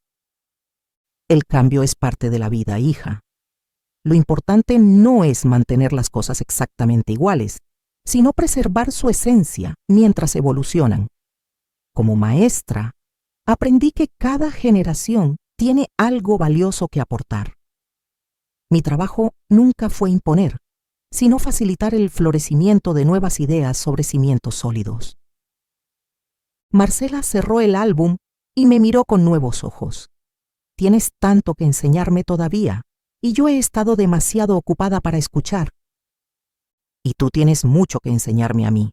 Speaker 1: El cambio es parte de la vida, hija. Lo importante no es mantener las cosas exactamente iguales, sino preservar su esencia mientras evolucionan. Como maestra, aprendí que cada generación tiene algo valioso que aportar. Mi trabajo nunca fue imponer, sino facilitar el florecimiento de nuevas ideas sobre cimientos sólidos. Marcela cerró el álbum y me miró con nuevos ojos. Tienes tanto que enseñarme todavía, y yo he estado demasiado ocupada para escuchar. Y tú tienes mucho que enseñarme a mí,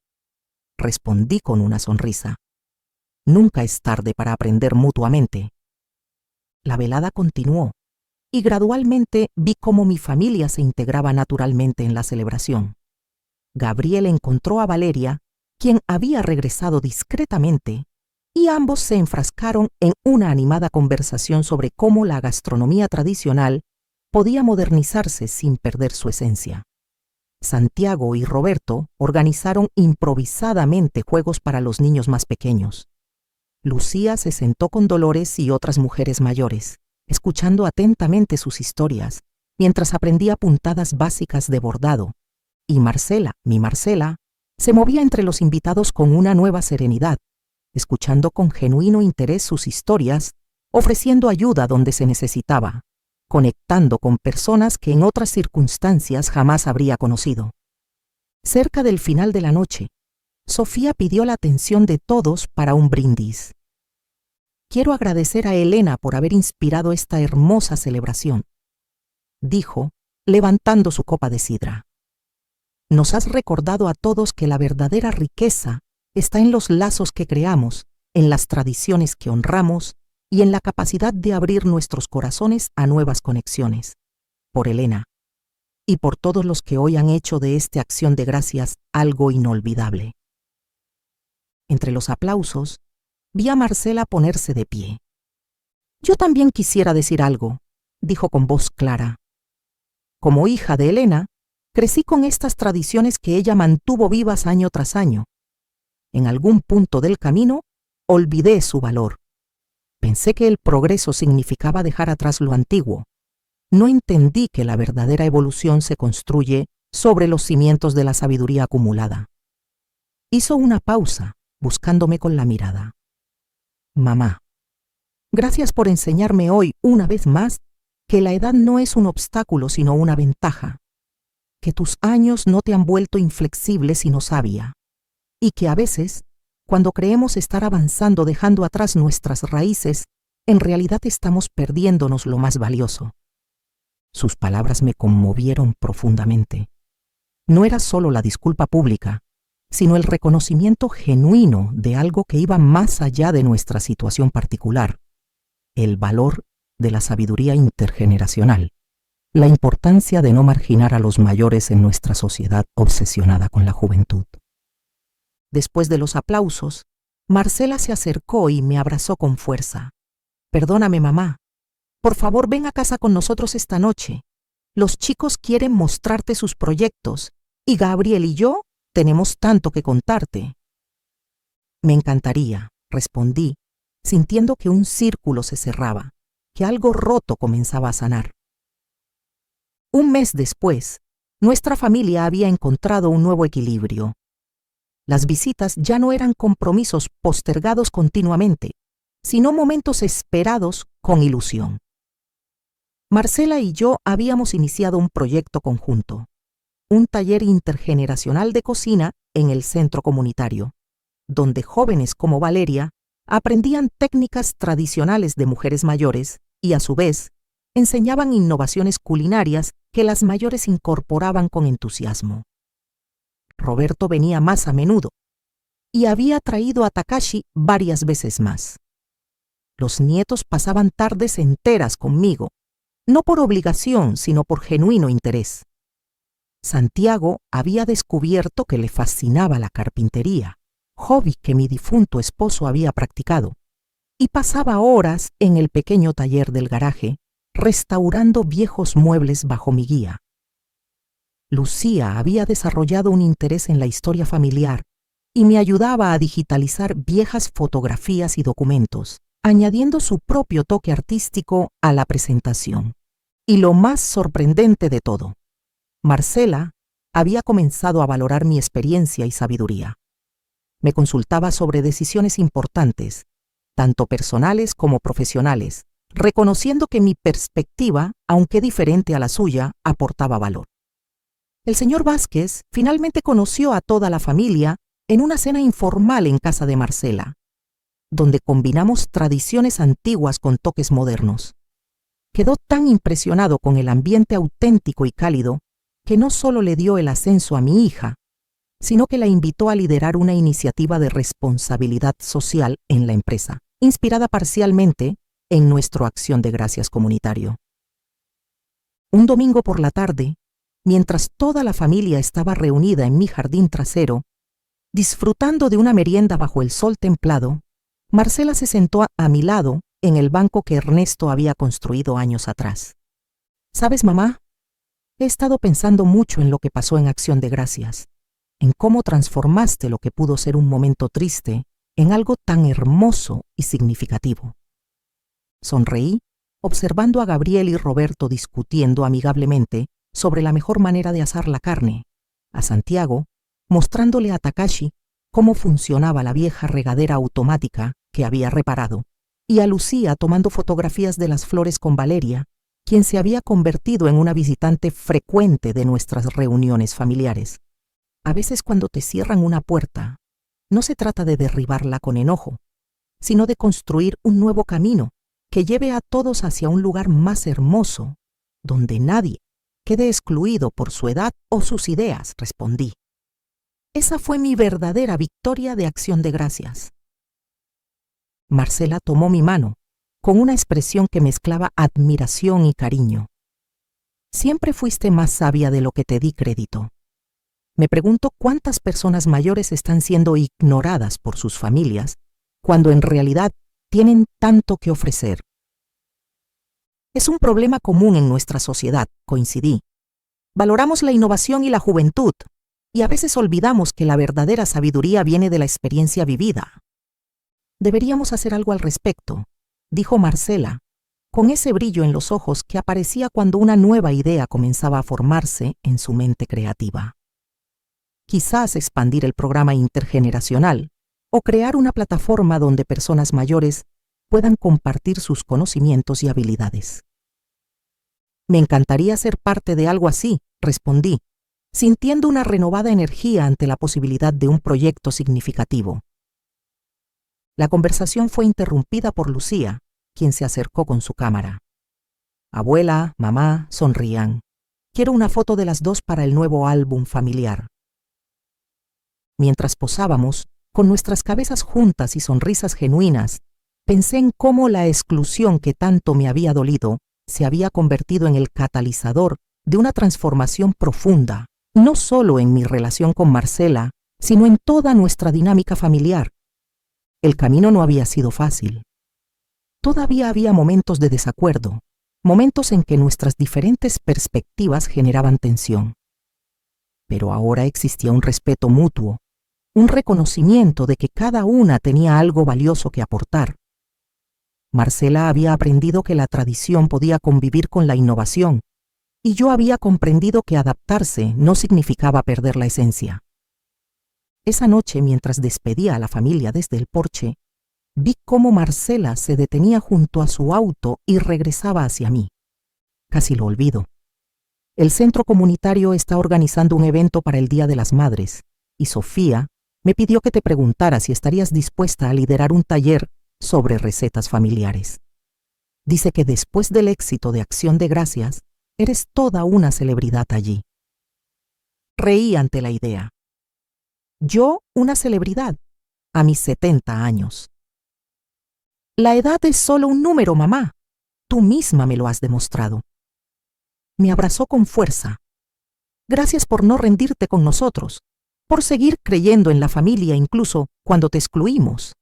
Speaker 1: respondí con una sonrisa. Nunca es tarde para aprender mutuamente. La velada continuó, y gradualmente vi cómo mi familia se integraba naturalmente en la celebración. Gabriel encontró a Valeria, quien había regresado discretamente, y ambos se enfrascaron en una animada conversación sobre cómo la gastronomía tradicional podía modernizarse sin perder su esencia. Santiago y Roberto organizaron improvisadamente juegos para los niños más pequeños. Lucía se sentó con Dolores y otras mujeres mayores, escuchando atentamente sus historias, mientras aprendía puntadas básicas de bordado, y Marcela, mi Marcela, se movía entre los invitados con una nueva serenidad, escuchando con genuino interés sus historias, ofreciendo ayuda donde se necesitaba, conectando con personas que en otras circunstancias jamás habría conocido. Cerca del final de la noche, Sofía pidió la atención de todos para un brindis. Quiero agradecer a Elena por haber inspirado esta hermosa celebración, dijo, levantando su copa de sidra. Nos has recordado a todos que la verdadera riqueza está en los lazos que creamos, en las tradiciones que honramos y en la capacidad de abrir nuestros corazones a nuevas conexiones. Por Elena, y por todos los que hoy han hecho de esta acción de gracias algo inolvidable. Entre los aplausos, vi a Marcela ponerse de pie. Yo también quisiera decir algo, dijo con voz clara. Como hija de Elena, crecí con estas tradiciones que ella mantuvo vivas año tras año. En algún punto del camino, olvidé su valor. Pensé que el progreso significaba dejar atrás lo antiguo. No entendí que la verdadera evolución se construye sobre los cimientos de la sabiduría acumulada. Hizo una pausa, buscándome con la mirada. Mamá, gracias por enseñarme hoy, una vez más, que la edad no es un obstáculo sino una ventaja, que tus años no te han vuelto inflexible sino sabia, y que a veces, cuando creemos estar avanzando dejando atrás nuestras raíces, en realidad estamos perdiéndonos lo más valioso. Sus palabras me conmovieron profundamente. No era solo la disculpa pública, sino el reconocimiento genuino de algo que iba más allá de nuestra situación particular, el valor de la sabiduría intergeneracional, la importancia de no marginar a los mayores en nuestra sociedad obsesionada con la juventud. Después de los aplausos, Marcela se acercó y me abrazó con fuerza. Perdóname, mamá. Por favor, ven a casa con nosotros esta noche. Los chicos quieren mostrarte sus proyectos y Gabriel y yo tenemos tanto que contarte. Me encantaría, respondí, sintiendo que un círculo se cerraba, que algo roto comenzaba a sanar. Un mes después, nuestra familia había encontrado un nuevo equilibrio. Las visitas ya no eran compromisos postergados continuamente, sino momentos esperados con ilusión. Marcela y yo habíamos iniciado un proyecto conjunto, un taller intergeneracional de cocina en el centro comunitario, donde jóvenes como Valeria aprendían técnicas tradicionales de mujeres mayores y, a su vez, enseñaban innovaciones culinarias que las mayores incorporaban con entusiasmo. Roberto venía más a menudo y había traído a Takashi varias veces más. Los nietos pasaban tardes enteras conmigo, no por obligación, sino por genuino interés. Santiago había descubierto que le fascinaba la carpintería, hobby que mi difunto esposo había practicado, y pasaba horas en el pequeño taller del garaje, restaurando viejos muebles bajo mi guía. Lucía había desarrollado un interés en la historia familiar y me ayudaba a digitalizar viejas fotografías y documentos, añadiendo su propio toque artístico a la presentación. Y lo más sorprendente de todo, Marcela había comenzado a valorar mi experiencia y sabiduría. Me consultaba sobre decisiones importantes, tanto personales como profesionales, reconociendo que mi perspectiva, aunque diferente a la suya, aportaba valor. El señor Vázquez finalmente conoció a toda la familia en una cena informal en casa de Marcela, donde combinamos tradiciones antiguas con toques modernos. Quedó tan impresionado con el ambiente auténtico y cálido que no solo le dio el ascenso a mi hija, sino que la invitó a liderar una iniciativa de responsabilidad social en la empresa, inspirada parcialmente en nuestro Acción de Gracias comunitario. Un domingo por la tarde, mientras toda la familia estaba reunida en mi jardín trasero, disfrutando de una merienda bajo el sol templado, Marcela se sentó a mi lado en el banco que Ernesto había construido años atrás. ¿Sabes, mamá? He estado pensando mucho en lo que pasó en Acción de Gracias, en cómo transformaste lo que pudo ser un momento triste en algo tan hermoso y significativo. Sonreí, observando a Gabriel y Roberto discutiendo amigablemente sobre la mejor manera de asar la carne, a Santiago mostrándole a Takashi cómo funcionaba la vieja regadera automática que había reparado, y a Lucía tomando fotografías de las flores con Valeria, quien se había convertido en una visitante frecuente de nuestras reuniones familiares. A veces cuando te cierran una puerta, no se trata de derribarla con enojo, sino de construir un nuevo camino que lleve a todos hacia un lugar más hermoso, donde nadie quede excluido por su edad o sus ideas, respondí. Esa fue mi verdadera victoria de Acción de Gracias. Marcela tomó mi mano, con una expresión que mezclaba admiración y cariño. Siempre fuiste más sabia de lo que te di crédito. Me pregunto cuántas personas mayores están siendo ignoradas por sus familias, cuando en realidad tienen tanto que ofrecer. Es un problema común en nuestra sociedad, coincidí. Valoramos la innovación y la juventud, y a veces olvidamos que la verdadera sabiduría viene de la experiencia vivida. Deberíamos hacer algo al respecto, dijo Marcela, con ese brillo en los ojos que aparecía cuando una nueva idea comenzaba a formarse en su mente creativa. Quizás expandir el programa intergeneracional o crear una plataforma donde personas mayores puedan compartir sus conocimientos y habilidades. Me encantaría ser parte de algo así, respondí, sintiendo una renovada energía ante la posibilidad de un proyecto significativo. La conversación fue interrumpida por Lucía, quien se acercó con su cámara. Abuela, mamá, sonrían. Quiero una foto de las dos para el nuevo álbum familiar. Mientras posábamos, con nuestras cabezas juntas y sonrisas genuinas, pensé en cómo la exclusión que tanto me había dolido se había convertido en el catalizador de una transformación profunda, no solo en mi relación con Marcela, sino en toda nuestra dinámica familiar. El camino no había sido fácil. Todavía había momentos de desacuerdo, momentos en que nuestras diferentes perspectivas generaban tensión. Pero ahora existía un respeto mutuo, un reconocimiento de que cada una tenía algo valioso que aportar. Marcela había aprendido que la tradición podía convivir con la innovación, y yo había comprendido que adaptarse no significaba perder la esencia. Esa noche, mientras despedía a la familia desde el porche, vi cómo Marcela se detenía junto a su auto y regresaba hacia mí. Casi lo olvido. El centro comunitario está organizando un evento para el Día de las Madres, y Sofía me pidió que te preguntara si estarías dispuesta a liderar un taller sobre recetas familiares. Dice que después del éxito de Acción de Gracias, eres toda una celebridad allí. Reí ante la idea. Yo, una celebridad, a mis 70 años. La edad es solo un número, mamá. Tú misma me lo has demostrado. Me abrazó con fuerza. Gracias por no rendirte con nosotros, por seguir creyendo en la familia incluso cuando te excluimos.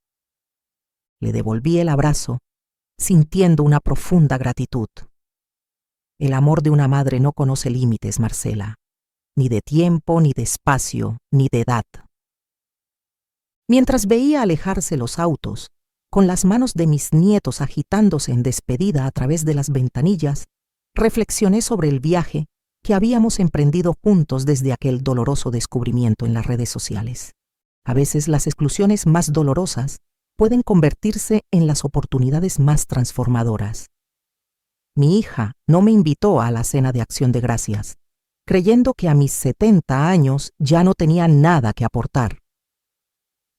Speaker 1: Le devolví el abrazo, sintiendo una profunda gratitud. El amor de una madre no conoce límites, Marcela, ni de tiempo, ni de espacio, ni de edad. Mientras veía alejarse los autos, con las manos de mis nietos agitándose en despedida a través de las ventanillas, reflexioné sobre el viaje que habíamos emprendido juntos desde aquel doloroso descubrimiento en las redes sociales. A veces las exclusiones más dolorosas pueden convertirse en las oportunidades más transformadoras. Mi hija no me invitó a la cena de Acción de Gracias, creyendo que a mis 70 años ya no tenía nada que aportar.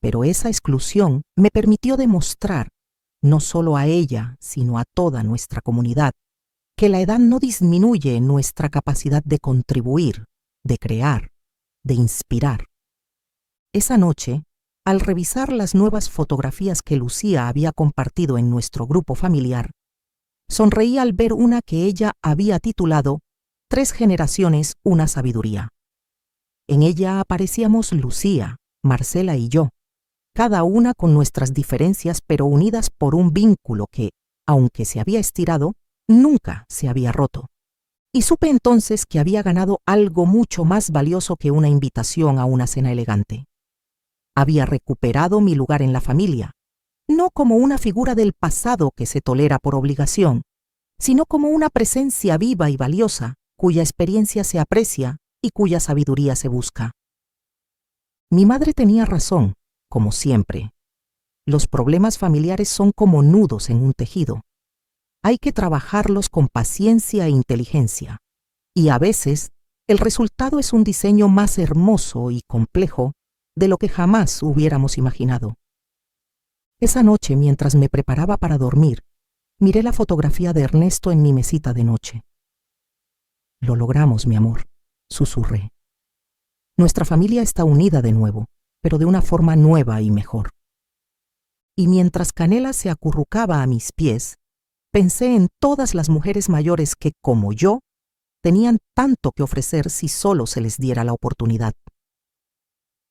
Speaker 1: Pero esa exclusión me permitió demostrar, no solo a ella, sino a toda nuestra comunidad, que la edad no disminuye nuestra capacidad de contribuir, de crear, de inspirar. Esa noche, al revisar las nuevas fotografías que Lucía había compartido en nuestro grupo familiar, sonreí al ver una que ella había titulado 3 generaciones, una sabiduría. En ella aparecíamos Lucía, Marcela y yo, cada una con nuestras diferencias pero unidas por un vínculo que, aunque se había estirado, nunca se había roto. Y supe entonces que había ganado algo mucho más valioso que una invitación a una cena elegante. Había recuperado mi lugar en la familia, no como una figura del pasado que se tolera por obligación, sino como una presencia viva y valiosa, cuya experiencia se aprecia y cuya sabiduría se busca. Mi madre tenía razón, como siempre. Los problemas familiares son como nudos en un tejido. Hay que trabajarlos con paciencia e inteligencia, y a veces el resultado es un diseño más hermoso y complejo de lo que jamás hubiéramos imaginado. Esa noche, mientras me preparaba para dormir, miré la fotografía de Ernesto en mi mesita de noche. Lo logramos, mi amor, susurré. Nuestra familia está unida de nuevo, pero de una forma nueva y mejor. Y mientras Canela se acurrucaba a mis pies, pensé en todas las mujeres mayores que, como yo, tenían tanto que ofrecer si solo se les diera la oportunidad.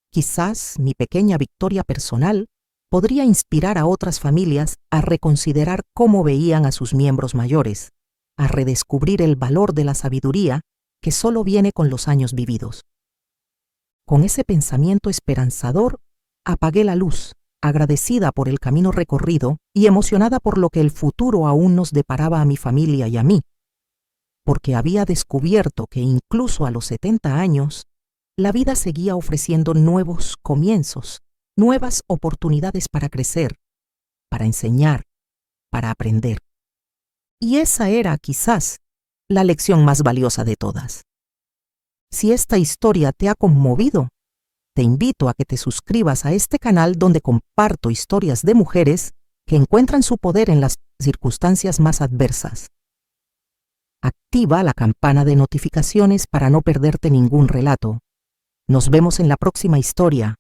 Speaker 1: Quizás mi pequeña victoria personal podría inspirar a otras familias a reconsiderar cómo veían a sus miembros mayores, a redescubrir el valor de la sabiduría que solo viene con los años vividos. Con ese pensamiento esperanzador, apagué la luz, agradecida por el camino recorrido y emocionada por lo que el futuro aún nos deparaba a mi familia y a mí, porque había descubierto que incluso a los 70 años, la vida seguía ofreciendo nuevos comienzos, nuevas oportunidades para crecer, para enseñar, para aprender. Y esa era, quizás, la lección más valiosa de todas. Si esta historia te ha conmovido, te invito a que te suscribas a este canal donde comparto historias de mujeres que encuentran su poder en las circunstancias más adversas. Activa la campana de notificaciones para no perderte ningún relato. Nos vemos en la próxima historia.